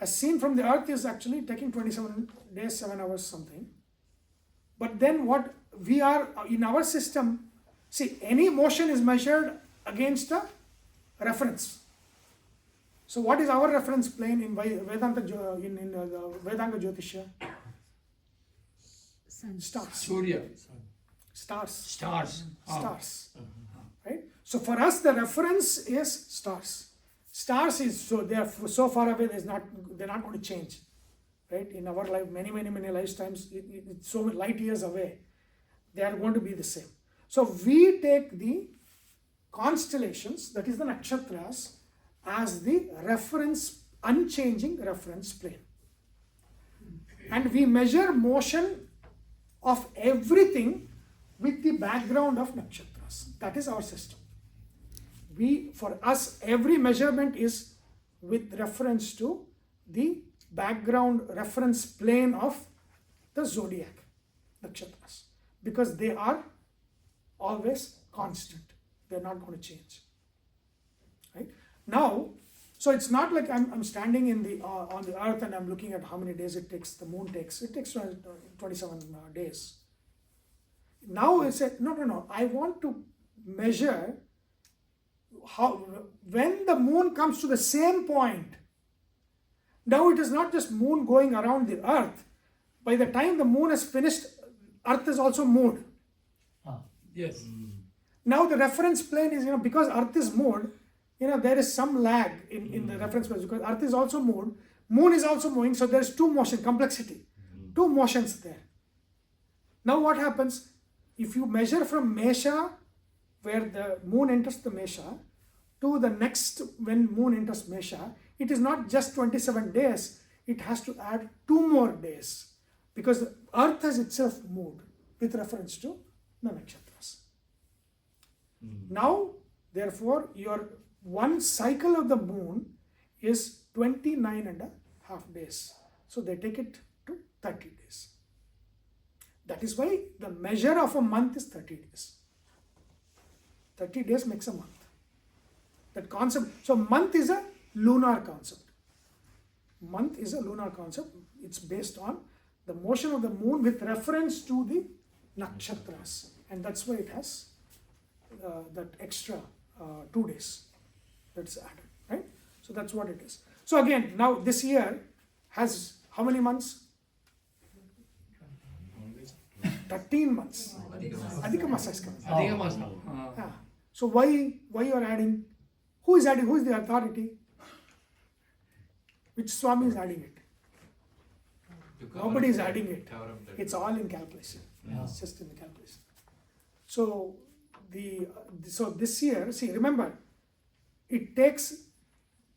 as seen from the earth, is actually taking 27 days, 7 hours something. But then what we are, in our system, see, any motion is measured against a reference. So what is our reference plane in Vedanga, in the Vedanga Jyothishya? Stars. Surya. Stars. Stars. Stars. Right? So for us, the reference is stars. Stars is so they are so far away. They're not going to change. Right? In our life, many lifetimes, it's so many light years away. They are going to be the same. So we take the constellations, that is the nakshatras, as the reference, unchanging reference plane. And we measure motion of everything with the background of nakshatras. That is our system. For us, every measurement is with reference to the background reference plane of the zodiac, nakshatras, because they are always constant. They're not going to change. Right? Now, so it's not like I'm standing in the on the earth and I'm looking at how many days it takes, the moon takes. It takes 27 days. Now it's no. I want to measure when the moon comes to the same point. Now it is not just moon going around the earth. By the time the moon is finished, earth is also moved. Yes. Now the reference plane is, because earth is moved, there is some lag in the reference plane because earth is also moved, moon is also moving, so there is two motion, complexity, two motions there. Now what happens? If you measure from Mesha, where the moon enters the Mesha, to the next when moon enters Mesha, it is not just 27 days, it has to add 2 more days because the earth has itself moved with reference to the nakshatras. Now, therefore, your one cycle of the moon is 29 and a half days. So they take it to 30 days. That is why the measure of a month is 30 days. 30 days makes a month. That concept, so month is a lunar concept. Month is a lunar concept. It's based on the motion of the moon with reference to the nakshatras. And that's why it has that extra 2 days that's added, right? So that's what it is. So again, now this year has how many months? 13 months. Adhika Masa is coming. Adhika Masa. Yeah. So why you are adding? Who is adding? Who is the authority? Which Swami is adding it? Nobody is adding it. It's all in calculation. It's just in the calculation. So this year, see, remember, it takes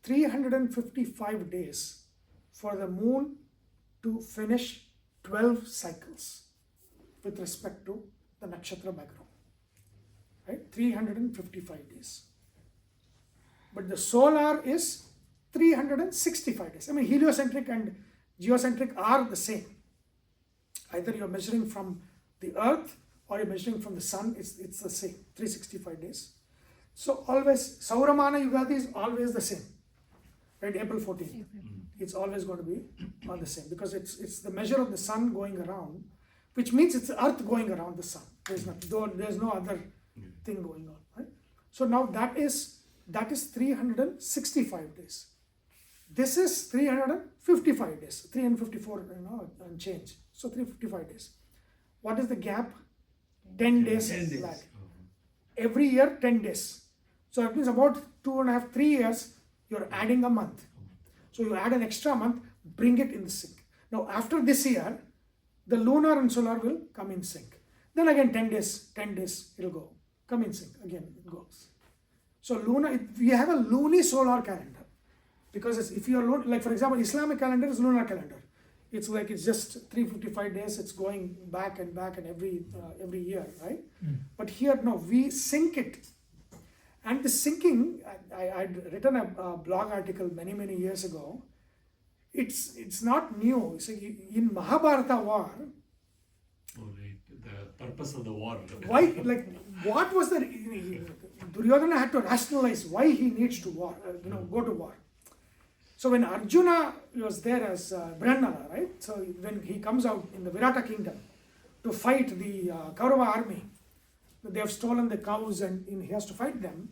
355 days for the moon to finish 12 cycles with respect to the nakshatra background. Right? 355 days. But the solar is 365 days. I mean, heliocentric and geocentric are the same. Either you're measuring from the earth or you're measuring from the sun, it's the same, 365 days. So always, Sauramana Yugadi is always the same. Right, April 14th. It's always going to be on the same because it's the measure of the sun going around, which means it's the earth going around the sun. There's no other thing going on. Right? So now that is 365 days. This is 355 days, 354, and change. So 355 days. What is the gap? 10 days lag. Every year, 10 days. So it means about 2.5, 3 years, you're adding a month. So you add an extra month, bring it in the sync. Now after this year, the lunar and solar will come in sync. Then again 10 days, it'll go. Come in sync, again it goes. So lunar, we have a luni-solar calendar. Because if you're, like for example, Islamic calendar is lunar calendar. It's like it's just 355 days, it's going back and every year, right? But here, no, we sync it. And the syncing, I'd written a blog article many years ago. It's not new. So in Mahabharata war, The purpose of the war. why, like, what was the, Duryodhana had to rationalize why he needs to war, go to war. So when Arjuna was there as Brahmana, right? So when he comes out in the Virata kingdom to fight the Kaurava army, they have stolen the cows and he has to fight them.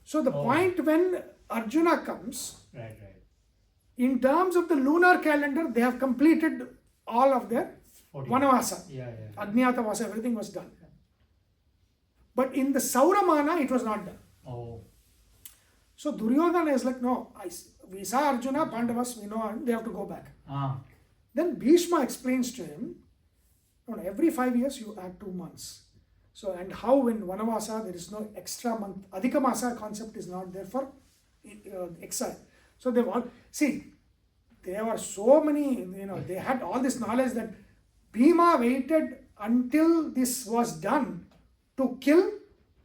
So the point when Arjuna comes, Right. in terms of the lunar calendar, they have completed all of their Vanavasa. Yeah. Ajnatavasa, everything was done. But in the Sauramana, it was not done. Oh. So Duryodhana is like, no, we saw Arjuna, Pandavas, we know, and they have to go back. Then Bhishma explains to him, no, every 5 years you add 2 months. So, and how in Vanavasa there is no extra month, Adhikamasa concept is not there for exile. So they've all, see, there were so many, they had all this knowledge that Bhima waited until this was done to kill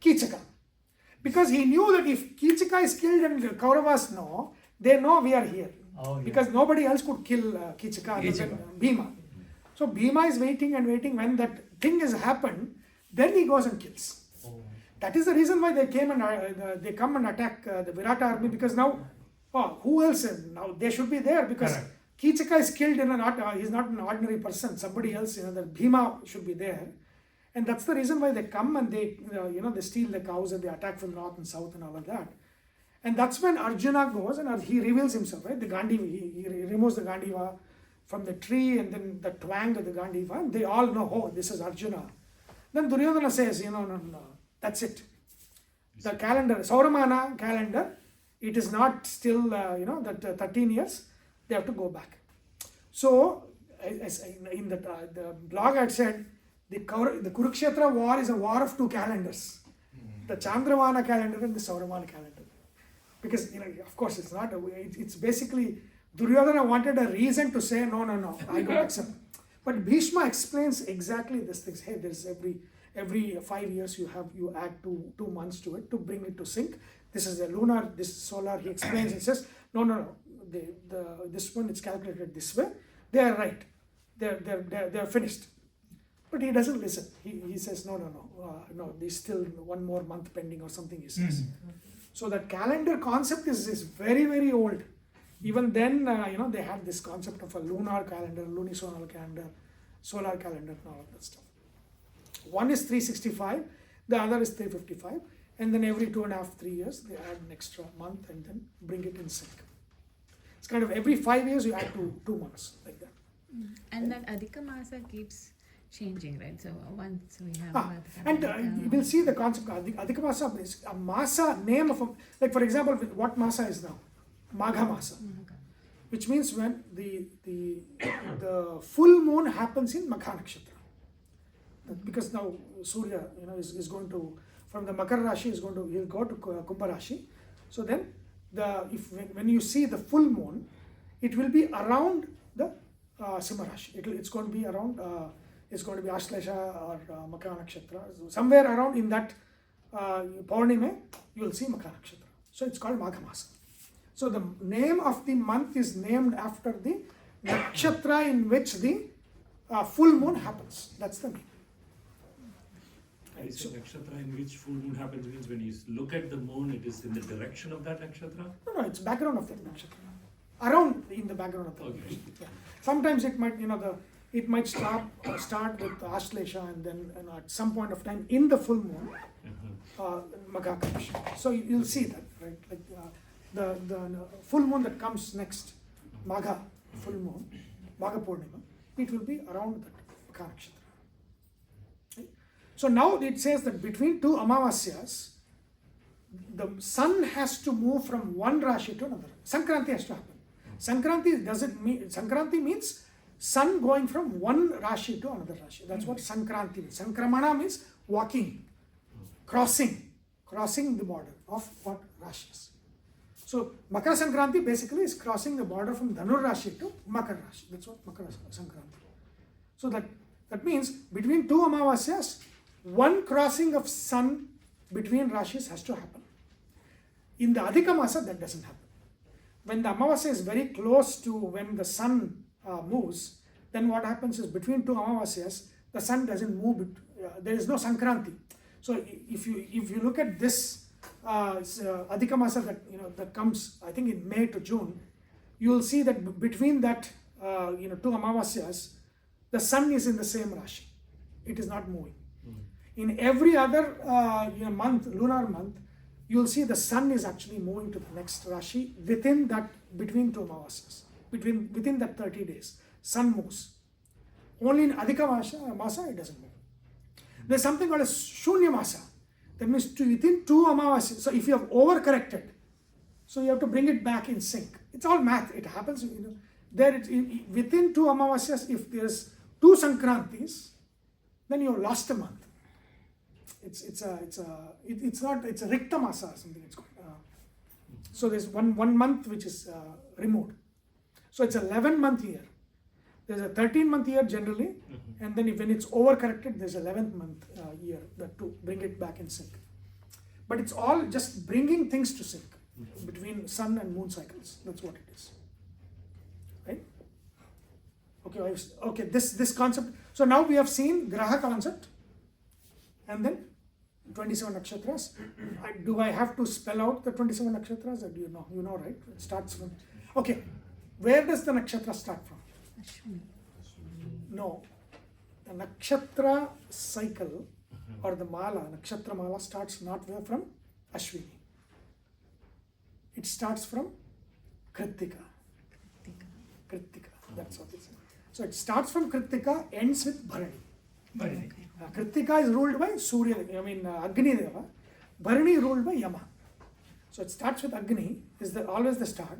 Kichaka. Because he knew that if Kichaka is killed and the Kauravas know, they know we are here. Because nobody else could kill Kichaka other than Bhima. So Bhima is waiting and waiting. When that thing has happened, then he goes and kills. That is the reason why they came and they come and attack the Virata army, because now, who else? Now they should be there because Kichaka is killed he's not an ordinary person. Somebody else, the Bhima should be there. And that's the reason why they come and they, they steal the cows and they attack from north and south and all of that. And that's when Arjuna goes and he reveals himself, right? The Gandiva, he removes the Gandiva from the tree and then the twang of the Gandiva. And they all know, oh, this is Arjuna. Then Duryodhana says, no, that's it. The calendar, Sauramana calendar, it is not still, that 13 years, they have to go back. So, in the blog I had said, the Kurukshetra war is a war of 2 calendars. The Chandravana calendar and the Sauramana calendar. Because, of course, it's not, it's basically, Duryodhana wanted a reason to say, no, I don't accept. But Bhishma explains exactly this thing. Hey, there's every 5 years you add 2 months to it to bring it to sync. This is the lunar, this is solar. He explains and says, no. This one is calculated this way. They are right. They're finished. But he doesn't listen. He says, no, there's still 1 more month pending or something, he says. So that calendar concept is very old. Even then, they had this concept of a lunar calendar, lunisolar calendar, solar calendar and all of that stuff. One is 365, the other is 355. And then every 2.5, 3 years, they add an extra month and then bring it in sync. It's kind of every 5 years, you add 2 months like that. And that Adhika Masa keeps changing, right? So once we have and you will see the concept of Adhika Masa is a Masa name of like for example, what Masa is now? Magha Masa. Which means when the full moon happens in Magha Nakshatra. Because now Surya, is going to, from the Makar Rashi, he'll go to Kumbha Rashi. So then, when you see the full moon, it will be around the Simha Rashi. It's going to be around, it's going to be Ashlesha or Makar Nakshatra. So somewhere around in that Paurnime, you will see Makar Nakshatra. So it's called Magha Masa. So the name of the month is named after the nakshatra in which the full moon happens. That's the name. Right, so nakshatra in which full moon happens means when you look at the moon, it is in the direction of that nakshatra? No, it's background of that nakshatra. Around in the background of that nakshatra. Yeah. Sometimes it might, it might start with Ashlesha and then at some point of time in the full moon, Magha comes. So you'll see that, right? Like the full moon that comes next, Magha, full moon, Magha Purnima, it will be around that Maka Nakshatra. Right? So now it says that between two Amavasyas, the sun has to move from one Rashi to another. Sankranti has to happen. Sankranti doesn't mean, Sankranti means sun going from one Rashi to another Rashi. That's what Sankranti means. Sankramana means walking, crossing the border of what Rashis. So Makara Sankranti basically is crossing the border from Dhanur Rashi to Makara Rashi. That's what Makara Sankranti. So that means between two Amavasyas, one crossing of sun between Rashis has to happen. In the Adhika Masa, that doesn't happen. When the Amavasya is very close to when the sun moves, then what happens is between two Amavasyas, the sun doesn't move. There is no Sankranti. So if you look at this Adhika Masa that comes, I think in May to June, you will see that between that two Amavasyas, the sun is in the same Rashi. It is not moving. In every other month, lunar month, you will see the sun is actually moving to the next Rashi within that, between two Amavasyas, within that 30 days. Sun moves. Only in Adhika Masa, it doesn't move. There's something called a Shunya Masa. That means within two Amavasyas. So if you have overcorrected, so you have to bring it back in sync. It's all math. It happens, within two Amavasyas, if there's two Sankrantis, then you have lost a month. It's a Rikta Masa or something it's called. So there's one month which is removed. So it's 11-month year. There's a 13-month year generally, and then when it's overcorrected, there's 11th month year to bring it back in sync. But it's all just bringing things to sync between sun and moon cycles. That's what it is. Right? Okay, this concept. So now we have seen Graha concept, and then 27 nakshatras. Do I have to spell out the 27 nakshatras, or do you know? You know, right? It starts from. Okay, where does the nakshatra start from? Ashwini. No, the nakshatra cycle or the mala, nakshatra mala starts not from Ashwini. It starts from Kritika. Kritika. That's what it is. So it starts from Kritika, ends with Bharani. Kritika is ruled by Surya, Agni Deva. Bharani ruled by Yama. So it starts with Agni, is always the start.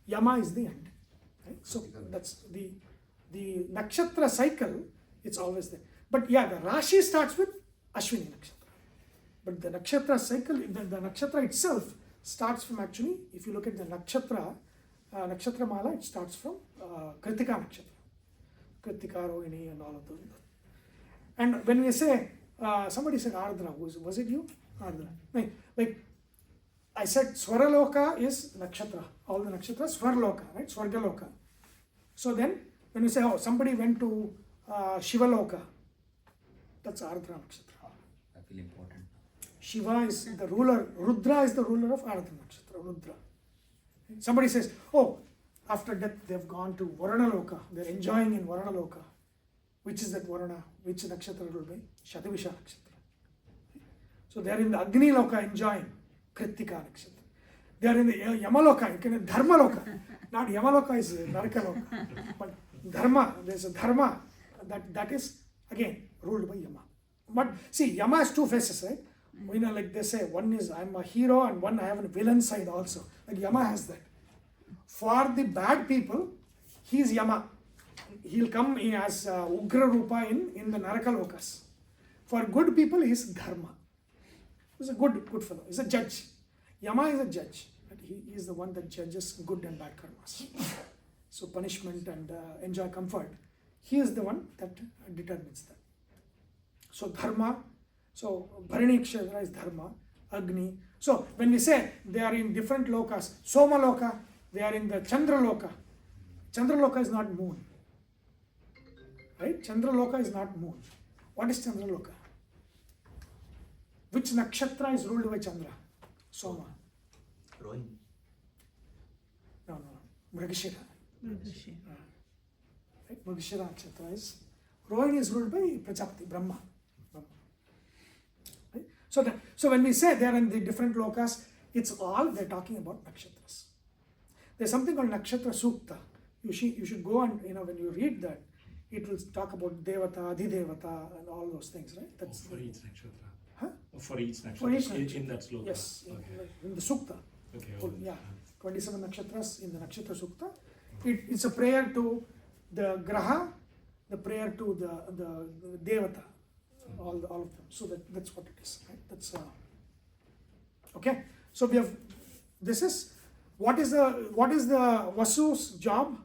Yama is the end. Right? So that's the nakshatra cycle, it's always there. But yeah, the Rashi starts with Ashwini nakshatra. But the nakshatra cycle, the nakshatra itself starts from, actually, if you look at the nakshatra mala, it starts from Kritika nakshatra. Kritika, Rohini and all of those. And when we say, somebody said Ardra, was it you? Ardra. Like I said, Swaraloka is nakshatra. All the nakshatras, Swarloka, right? Swargaloka. So then, when we say, somebody went to Shivaloka, that's Ardra nakshatra. I feel important. Shiva is the ruler, Rudra is the ruler of Ardra nakshatra, Rudra. Somebody says, after death they've gone to Varanaloka, they're enjoying in Varanaloka. Which is that Varana? Which nakshatra will be? Shatavisha nakshatra. So they are in the Agni Loka enjoying Kritika nakshatra. They are in the Yamaloka, Dharma Loka. Not Yamaloka is Naraka Loka. But Dharma, there's a Dharma that is again ruled by Yama. But see, Yama has two faces, right? Like they say, one is I'm a hero and one I have a villain side also. Like Yama has that. For the bad people, he is Yama. He'll come as Ugra Rupa in the Naraka Lokas. For good people, he is Dharma. He's a good fellow. He's a judge. Yama is a judge. He is the one that judges good and bad karmas. So punishment and enjoy comfort. He is the one that determines that. So Dharma. So Bharani Kshatra is Dharma. Agni. So when we say they are in different lokas, Soma Loka, they are in the Chandra Loka. Chandra Loka is not moon. Right? Chandra Loka is not moon. What is Chandra Loka? Which nakshatra is ruled by Chandra? Soma. Rohini. No. Mrigashira. Right? Mrigashira nakshatra is. Rohini is ruled by Prajapati, Brahma. Right? So when we say they are in the different lokas, It's all they're talking about nakshatras. There's something called Nakshatra Sukta. You should go and, when you read that, it will talk about Devata, Adhidevata, and all those things, right? That's for each nakshatra. Huh? For each nakshatra. For each In that sloka. Yes, Okay. in the Sukta. Okay. Yeah, 27 nakshatras in the Nakshatra Sukta. It's a prayer to the Graha, the prayer to the Devata, all of them. So that's what it is, right? That's okay. So we have, this is, what is the Vasu's job?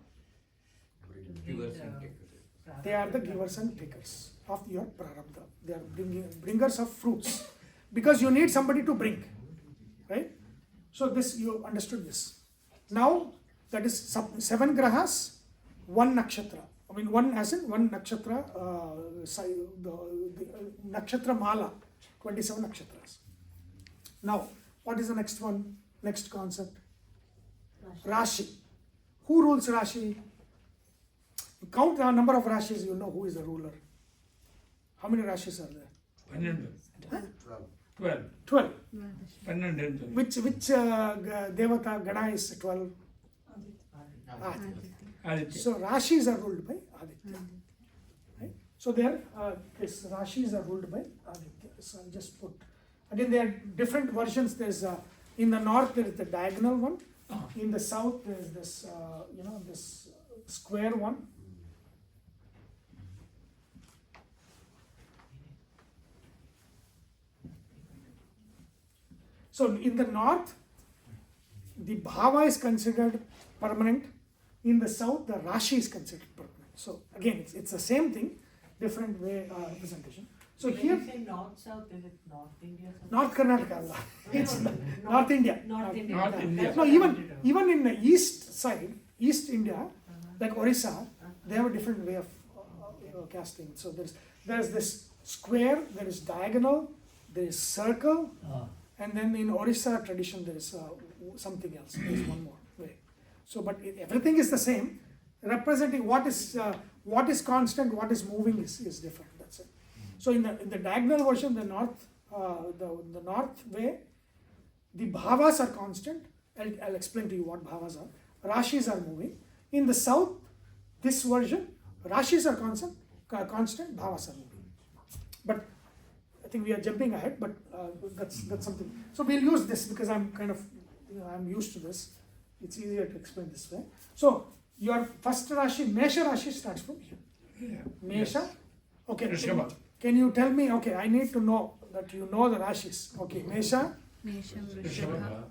Givers and takers. They are the givers and takers of your prarabdha. They are bringers of fruits. Because you need somebody to bring, right? So this, you understood this. Now, that is 7 grahas, 1 nakshatra. I mean, one nakshatra, the nakshatra mala, 27 nakshatras. Now, what is the next one? Next concept? Rashi. Who rules Rashi? You count the number of Rashis, you know who is the ruler. How many Rashis are there? 12. 12. 12. Which Devata Gana is 12? Aditya. So Rashis are ruled by Aditya. Right? So there, this Rashis are ruled by Aditya. So I'll just put, again there are different versions. There's in the north there is the diagonal one. In the south there is this, this square one. So in the north, the bhava is considered permanent. In the south, the rashi is considered permanent. So again, it's the same thing, different way representation. So When here, you say north-south, is it North India? North Karnataka, Allah. It's North India. North India. North India. No, even in the east side, East India, like Orissa, they have a different way of casting. So there's this square, there is diagonal, there is circle, and then in Orissa tradition there is something else. There is one more way. So, but everything is the same. Representing what is constant, what is moving is different. That's it. So in the diagonal version, the north way, the bhavas are constant. I'll explain to you what bhavas are. Rashis are moving. In the south, this version, rashis are constant, bhavas are moving. But I think we are jumping ahead, but that's something. So we'll use this because I'm kind of, I'm used to this. It's easier to explain this way. So your first Rashi, Mesha Rashi starts from here. Yeah. Mesha. Yes. Okay. Rishabha. Can you tell me? Okay, I need to know that you know the Rashis. Okay, Mesha, Mesham, Rishabha,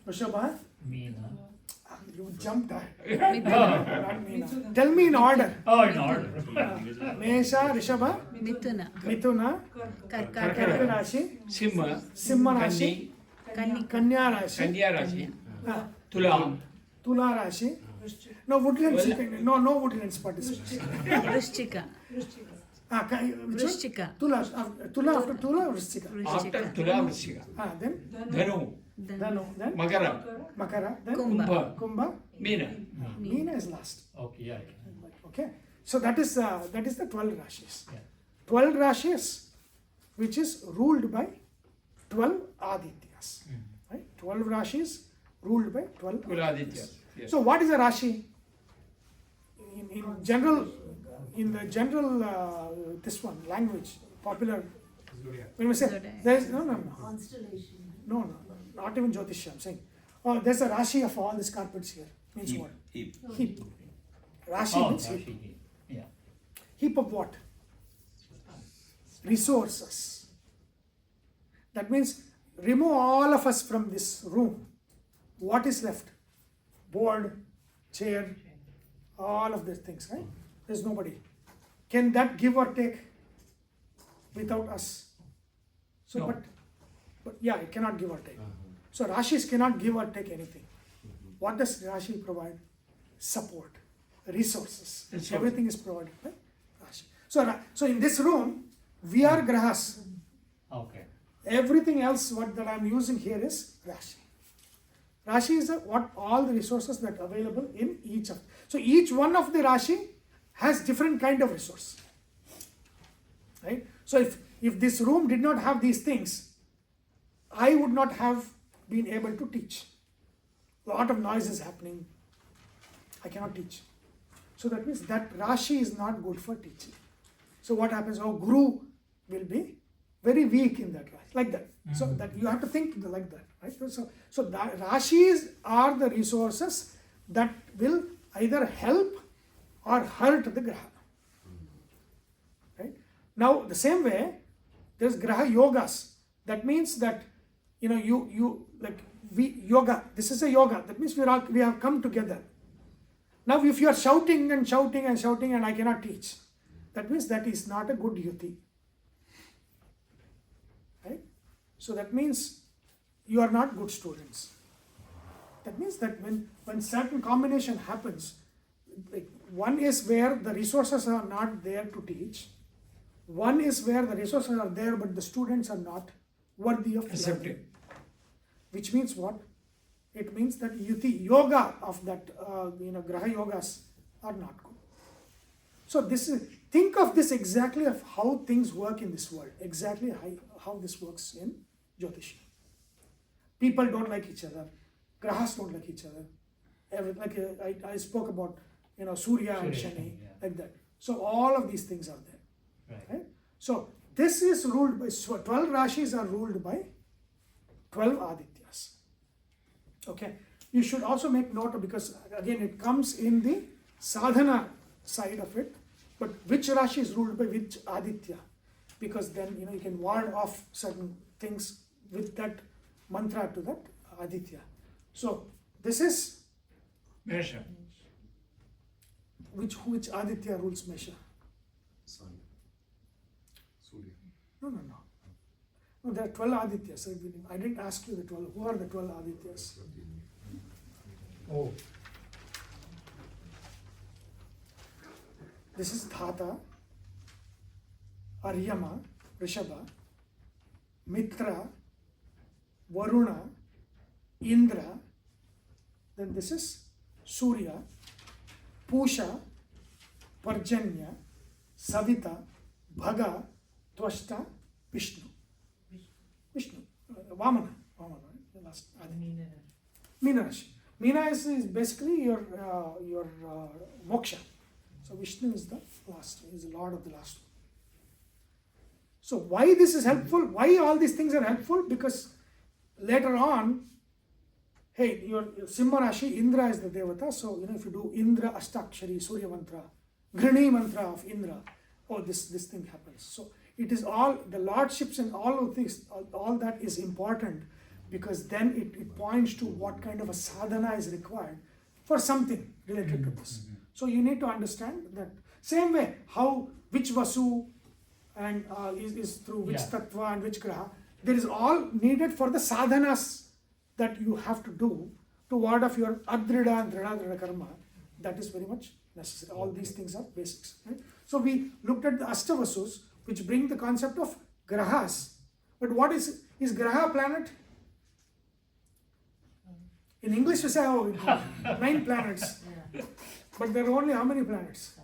Rishabha. Meena. You jumped ahead. Mithuna, Not Meena. Tell me in order. Oh, in order. Mesha, Rishabha, Mithuna, Mithuna, Karkataka, Karka Rashi, Simha. Simha Rashi, Kanni, Kanya Rashi, Kanya Rashi. ah, Tula. Tula Rashi. No woodlands. No woodlands participants. Vrishchika, Which one? Vrishchika, Tula after Tula, Vrishchika. After Tula Vrishika. Then Dhanu. then Makara. Makara. Then Kumbha, Kumbha. Meena. Meena is last. Okay, yeah. Okay. So that is the 12 Rashis. Yeah. 12 Rashis, which is ruled by 12 Adityas. Right? 12 Rashis ruled by 12 Tula Aditya. Yes. So what is a Rashi? In the general this one language popular. When we say Zodiac. there is no Constellation. no, not even Jyothishya. I'm saying there's a Rashi of all these carpets here. Means what? Heap. Heap. Rashi Oh, means heap. Rashi. Yeah. Heap of what? Resources. That means remove all of us from this room. What is left? Board, chair, all of these things, right? There's nobody. Can that give or take without us? So, No. but yeah, it cannot give or take. So Rashis cannot give or take anything. What does Rashi provide? Support, resources. Resources. Everything is provided by Rashi. So in this room, we are grahas. Okay. Everything else that I'm using here is Rashi. Rashi is what all the resources that are available in each of. So each one of the Rashi has different kind of resource. Right? So if this room did not have these things, I would not have been able to teach. A lot of noise is happening. I cannot teach. So that means that Rashi is not good for teaching. So what happens? Oh, Guru will be very weak in that Rashi, like that. So that you have to think like that, right? So that Rashis are the resources that will either help or hurt the Graha. Right? Now the same way, there's Graha Yogas. That means that you like yoga. This is a yoga. That means we have come together. Now if you are shouting and shouting and shouting and I cannot teach, that means that is not a good yuti. Right? So that means you are not good students. That means that when certain combination happens, like one is where the resources are not there to teach, one is where the resources are there but the students are not worthy of learning. Which means what? It means that yuti, yoga of that Graha Yogas are not good. So think of this exactly of how things work in this world, exactly how this works in Jyothishya. People don't like each other, Grahas don't like each other. I spoke about Surya and Shani, like that. So all of these things are there. Right? So this is ruled by 12 Rashis are ruled by 12 Adityas. Okay. You should also make note of, because again it comes in the sadhana side of it, but which Rashi is ruled by which Aditya, because then you can ward off certain things with that mantra to that Aditya. So this is Mesha. Which Aditya rules Mesha? Sun. Surya. No, there are 12 Adityas. I didn't ask you the 12. Who are the 12 Adityas? Oh. This is Dhata, Aryama, Rishabha, Mitra, Varuna, Indra. Then this is Surya, Pusha, Parjanya, Savita, Bhaga, Tvashta, Vishnu. Vamana, right? The last Meena Rashi. Meena is basically your moksha. So Vishnu is the last, is the lord of the last one. So why this is helpful? Why all these things are helpful? Because later on, hey, your Simha Rashi, Indra is the Devata. So if you do Indra Ashtakshari, Surya Mantra, Grini Mantra of Indra, this thing happens. So it is all the lordships and all of this, all that is important, because then it points to what kind of a sadhana is required for something related to this. So you need to understand that same way which Vasu and is through which Tattva and which Graha, there is all needed for the sadhanas that you have to do to ward off your Adrida and Drida Karma. That is very much necessary. All these things are basics. Right? So we looked at the Ashtavasus, which bring the concept of Grahas. But what is Graha a planet? In English we say 9 planets. But there are only how many planets?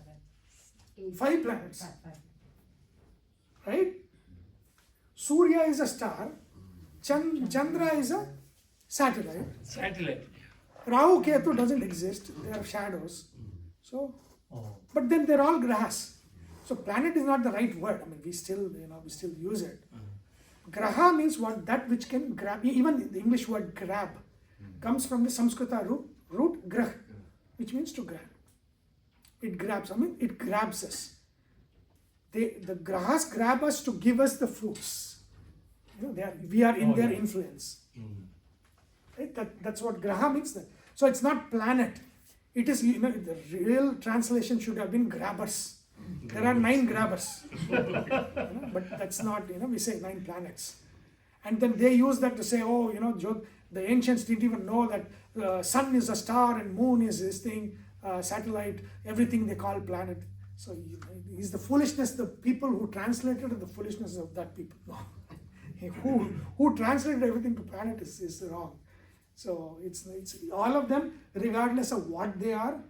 5 planets. Right? Surya is a star. Chandra is a satellite. Rahu Ketu doesn't exist. They are shadows. So, but then they're all grahas. So planet is not the right word. I mean, we still use it. Graha means what? That which can grab. Even the English word grab comes from the Sanskrita root grah, which means to grab. It grabs. I mean, it grabs us. The grahas grab us to give us the fruits. We are in their influence. Right? That's what graha means. So it's not planet. It is, the real translation should have been grabbers. There are 9 grabbers. But that's not, we say 9 planets. And then they use that to say, the ancients didn't even know that sun is a star and moon is this thing, satellite, everything they call planet. So is the foolishness, the people who translated the foolishness of that people. No. who translated everything to planet is wrong. So it's all of them, regardless of what they are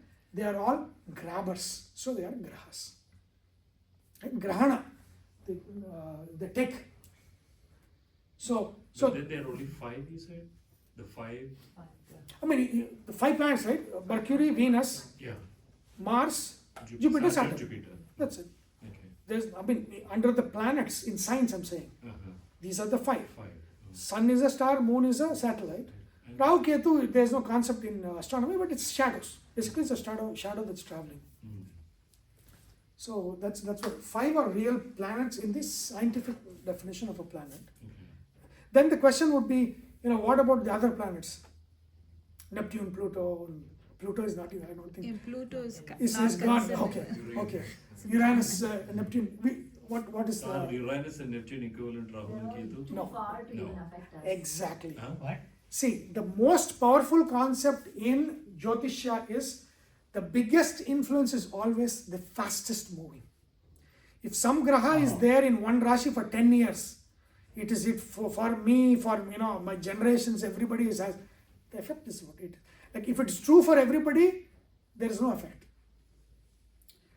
all grabbers. So they are grahas. Right? Grahana, the take. So there are only 5, you said? The five. I mean, the 5 planets, right? Mercury, Venus, Yeah. Mars, Jupiter, Saturn, Saturn. Jupiter. That's it. Okay. There's, I mean, under the planets in science, I'm saying. These are the 5. Five. Sun is a star, moon is a satellite. Rahu Ketu, there's no concept in astronomy, but it's shadows. Basically, it's a shadow that's traveling. So that's what 5 are real planets in this scientific definition of a planet. Then the question would be, what about the other planets? Neptune, Pluto. Pluto is not even, I don't think. In Pluto is Is gone. Okay. Uranus, Neptune. What is Are the Uranus and Neptune equivalent Rahu and Ketu? Too far to even affect us. exactly? What? See, the most powerful concept in Jyothishya is the biggest influence is always the fastest moving. If some graha is there in one Rashi for 10 years, it is for me, for my generations, everybody has the effect is what it is. Like if it's true for everybody, there is no effect.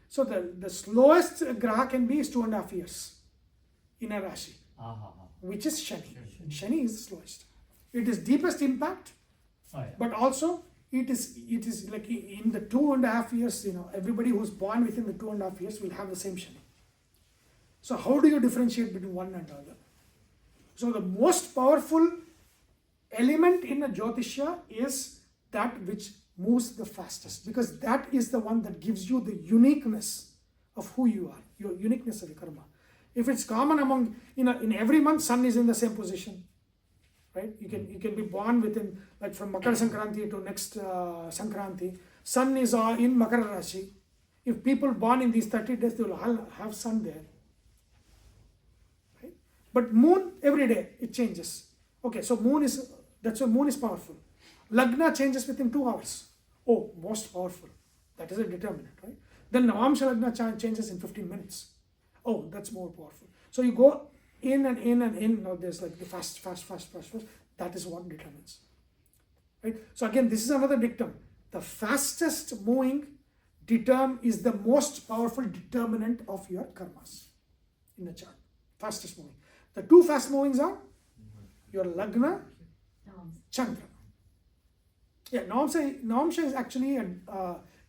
So the slowest graha can be is 2.5 years in a Rashi, which is Shani. Shani is the slowest. It is deepest impact, but also it is like in the 2.5 years, everybody who's born within the 2.5 years will have the same Shani. So how do you differentiate between one and the other? So the most powerful element in a Jyothishya is that which moves the fastest, because that is the one that gives you the uniqueness of who you are, your uniqueness of your karma. If it's common among, in every month, sun is in the same position, right? You can be born within, like from Makar Sankranti to next Sankranti, sun is in Makar Rashi. If people born in these 30 days, they will have sun there. Right? But moon, every day, it changes. Okay, so that's why moon is powerful. Lagna changes within 2 hours. Oh, most powerful. That is a determinant, right? Then Navamsha Lagna changes in 15 minutes. Oh, that's more powerful. So you go in and in and in. Now there's like the fast. That is what determines. Right? So again, this is another dictum. The fastest moving is the most powerful determinant of your karmas in the chart. Fastest moving. The 2 fast movings are your Lagna, Chandra. Yeah, Navamsha is actually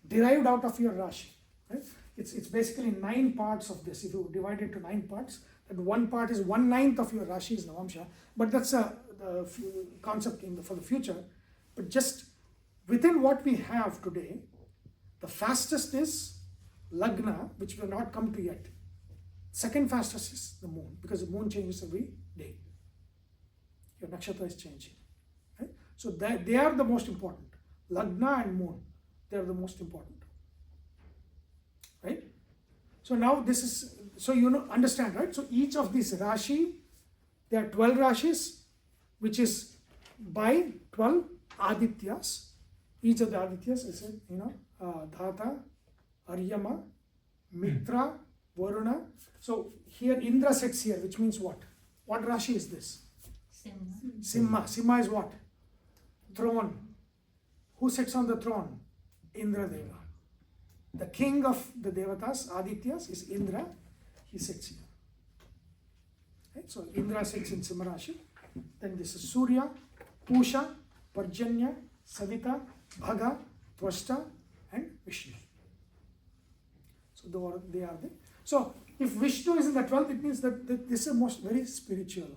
derived out of your Rashi. Right? It's basically 9 parts of this. If you divide it to 9 parts, that one part is 1/9 of your Rashi is Navamsha. But that's the concept for the future. But just within what we have today, the fastest is Lagna, which we have not come to yet. Second fastest is the moon, because the moon changes every day. Your nakshatra is changing. Right? So they are the most important. Lagna and moon, they are the most important. Right? So now this is, so understand, right? So each of these Rashi, there are 12 Rashis, which is by 12 Adityas. Each of the Adityas is, Dhata, Aryama, Mitra, Varuna. So here Indra sits here, which means what? What Rashi is this? Simha. Simha is what? Throne. Who sits on the throne? Indra Deva. The king of the Devatas, Adityas, is Indra. He sits here. Right? So Indra sits in Simha Rashi. Then this is Surya, Pusha, Parjanya, Savita, Bhaga, Tvashta, and Vishnu. So they are there. So if Vishnu is in the 12th, it means that this is very spiritual.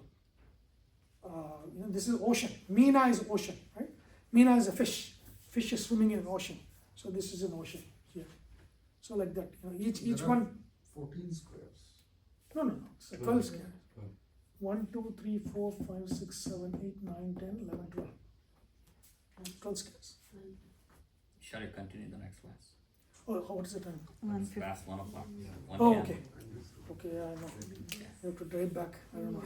This is ocean. Meena is ocean, right? Meena is a fish. Fish is swimming in an ocean. So this is an ocean here. So like that. Each one. 14 squares. No. It's 12 squares. 1, 2, 3, 4, 5, 6, 7, 8, 9, 10, 11, 12. 12 squares. Shall I continue the next class? Oh, what is the time? Past 1 o'clock. 1 Oh, p.m. okay. Okay, I know. You have to drive back. I don't know.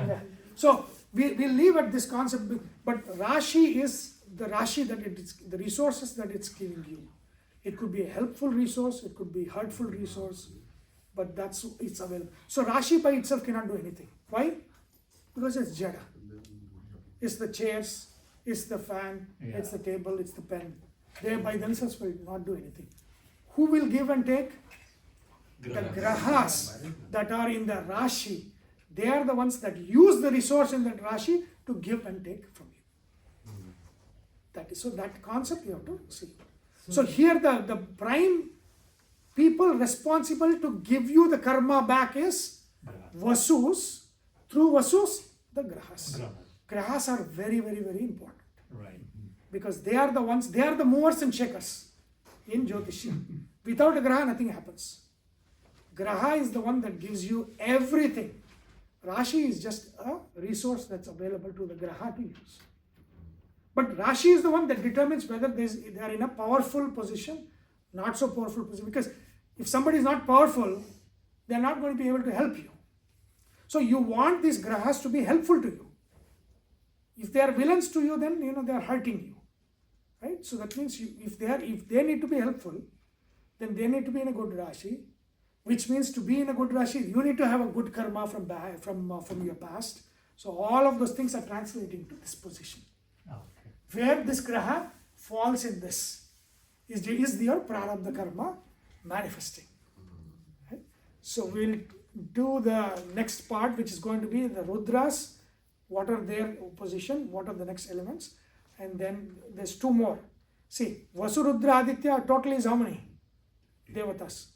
Yeah. So we'll leave at this concept, but Rashi is the Rashi that the resources that it's giving you. It could be a helpful resource, it could be a hurtful resource, but it's available. So Rashi by itself cannot do anything. Why? Because it's Jada. It's the chairs, it's the fan, it's the table, it's the pen. They by themselves will not do anything. Who will give and take? The grahas that are in the Rashi. They are the ones that use the resource in that Rashi to give and take from you. That is, so that concept you have to see. So here the prime people responsible to give you the karma back is Vasus. Through Vasus, the Grahas. Grahas are very, very, very important. Right. Because they are the ones, they are the movers and shakers in Jyothishya. Without a Graha, nothing happens. Graha is the one that gives you everything. Rashi is just a resource that's available to the Graha to use. But Rashi is the one that determines whether they are in a powerful position, not so powerful position. Because if somebody is not powerful, they are not going to be able to help you. So you want these Grahas to be helpful to you. If they are villains to you, then they are hurting you. Right? So that means if they need to be helpful, then they need to be in a good Rashi. Which means to be in a good Rashi, you need to have a good karma from your past. So all of those things are translating to this position. Okay. Where this Graha falls in this is your prarabdha karma manifesting. Right? So we'll do the next part, which is going to be the Rudras. What are their position? What are the next elements? And then there's two more. See, Vasurudra Aditya totally is how many? Devatas.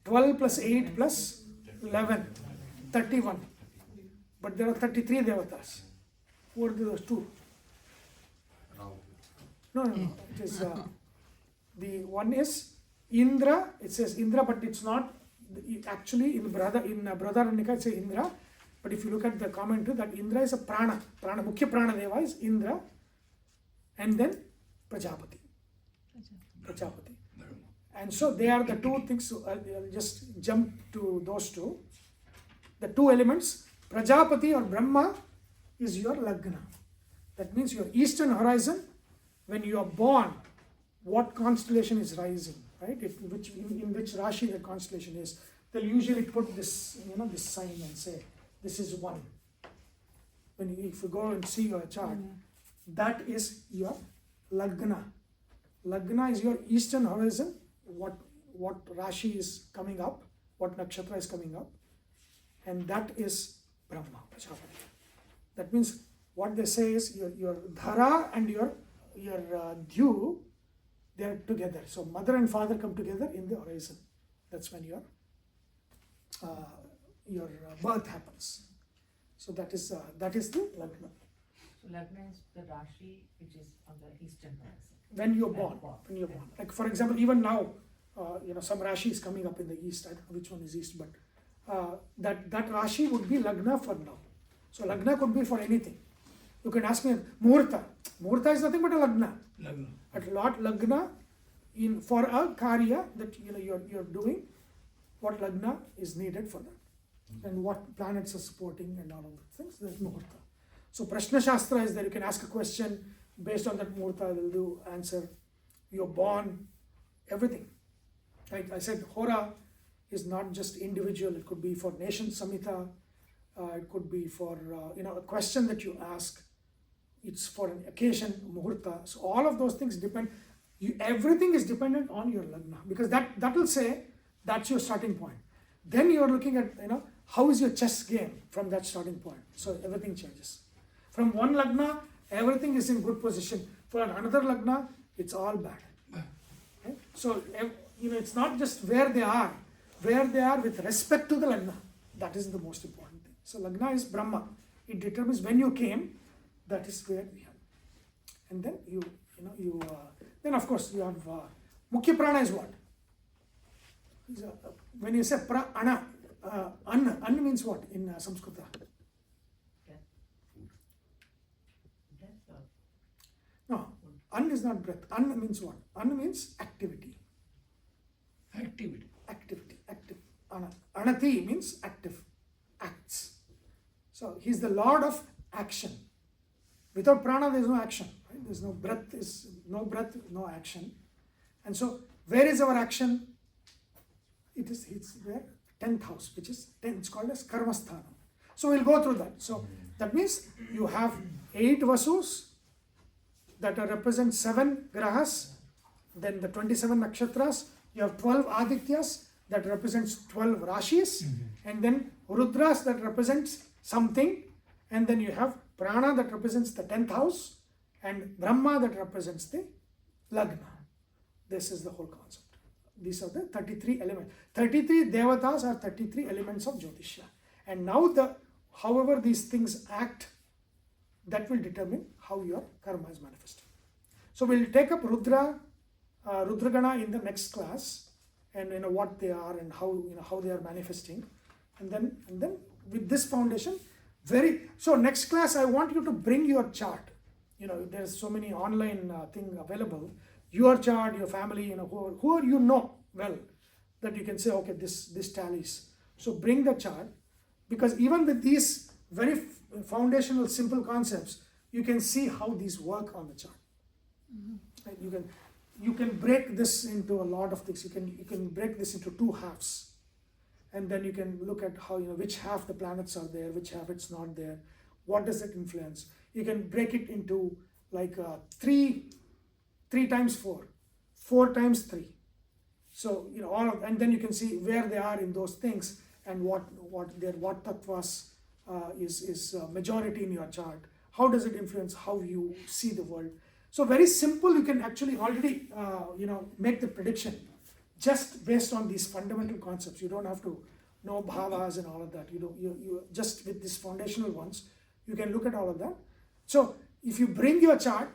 12 plus 8 plus 11. 31. But there are 33 Devatas. Who are those two? No. It is the one is Indra. It says Indra, but it's not. Actually, in Brahdaranyaka it says Indra. But if you look at the commentary, that Indra is a prana. Mukhya prana deva is Indra. And then Prajapati. And so they are the two things. So I'll just jump to those two. The two elements, Prajapati or Brahma is your Lagna. That means your eastern horizon, when you are born, what constellation is rising, right? In which Rashi the constellation is. They'll usually put this, this sign and say, this is 1. If you go and see your chart, that is your Lagna. Lagna is your eastern horizon, what Rashi is coming up, what nakshatra is coming up, and that is Brahma, Prajapati. That means what they say is your Dhara and your Dhyu, they are together. So mother and father come together in the horizon. That's when your birth happens. So that is the Lagna. So Lagna is the Rashi which is on the eastern horizon. When you're born. Like for example, even now, some Rashi is coming up in the east. I don't know which one is east, but that Rashi would be Lagna for now. So Lagna could be for anything. You can ask me, Muhurta. Muhurta is nothing but a Lagna. A lot Lagna for a Karya that you're doing, what Lagna is needed for that. And what planets are supporting and all of those things, there's Muhurta. So Prashna Shastra is there, you can ask a question, based on that Muhurta will do answer. You're born, everything. Like I said, Hora is not just individual, it could be for nation Samhita, it could be for a question that you ask, it's for an occasion, Muhurta. So all of those things depend, everything is dependent on your Lagna, because that will say that's your starting point. Then you are looking at, how is your chess game from that starting point. So everything changes. From one Lagna, everything is in good position. For another Lagna, it's all bad. Okay? So, it's not just where they are with respect to the Lagna. That is the most important thing. So Lagna is Brahma. It determines when you came, that is where we have. And then then of course you have, Mukhya Prana is what? When you say Ana, An means what in Samskrita? No, An is not breath. An means what? An means activity. Active. Anati means active, acts. So he's the Lord of action. Without prana, there is no action. Right? There's no breath, no action. And so, where is our action? It's where 10th house, which is 10. It's called as Karmasthana. So we'll go through that. So that means you have 8 Vasus that represent 7 Grahas, then the 27 Nakshatras. You have 12 Adityas that represents 12 Rashis, and then Rudras that represents something, and then you have Prana that represents the 10th house, and Brahma that represents the Lagna. This is the whole concept. These are the 33 elements. 33 devatas are 33 elements of Jyothishya. And now however these things act, that will determine how your karma is manifested. So we'll take up Rudragana in the next class, and what they are and how they are manifesting, and then with this foundation, so next class I want you to bring your chart. There's so many online thing available. Your chart, your family, who are well, that you can say, okay, this tallies. So bring the chart, because even with these very foundational simple concepts, you can see how these work on the chart. Right? You can break this into a lot of things. You can break this into two halves, and then you can look at how which half the planets are there, which half it's not there, what does it influence. You can break it into like 3 times 4, 4 times 3. So and then you can see where they are in those things, and what tattvas is majority in your chart. How does it influence how you see the world? So very simple. You can actually already make the prediction just based on these fundamental concepts. You don't have to know bhavas and all of that. You just with these foundational ones, you can look at all of that. So if you bring your chart,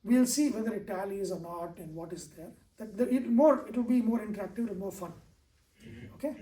we'll see whether it tallies or not and what is there. It will be more interactive and more fun. Okay.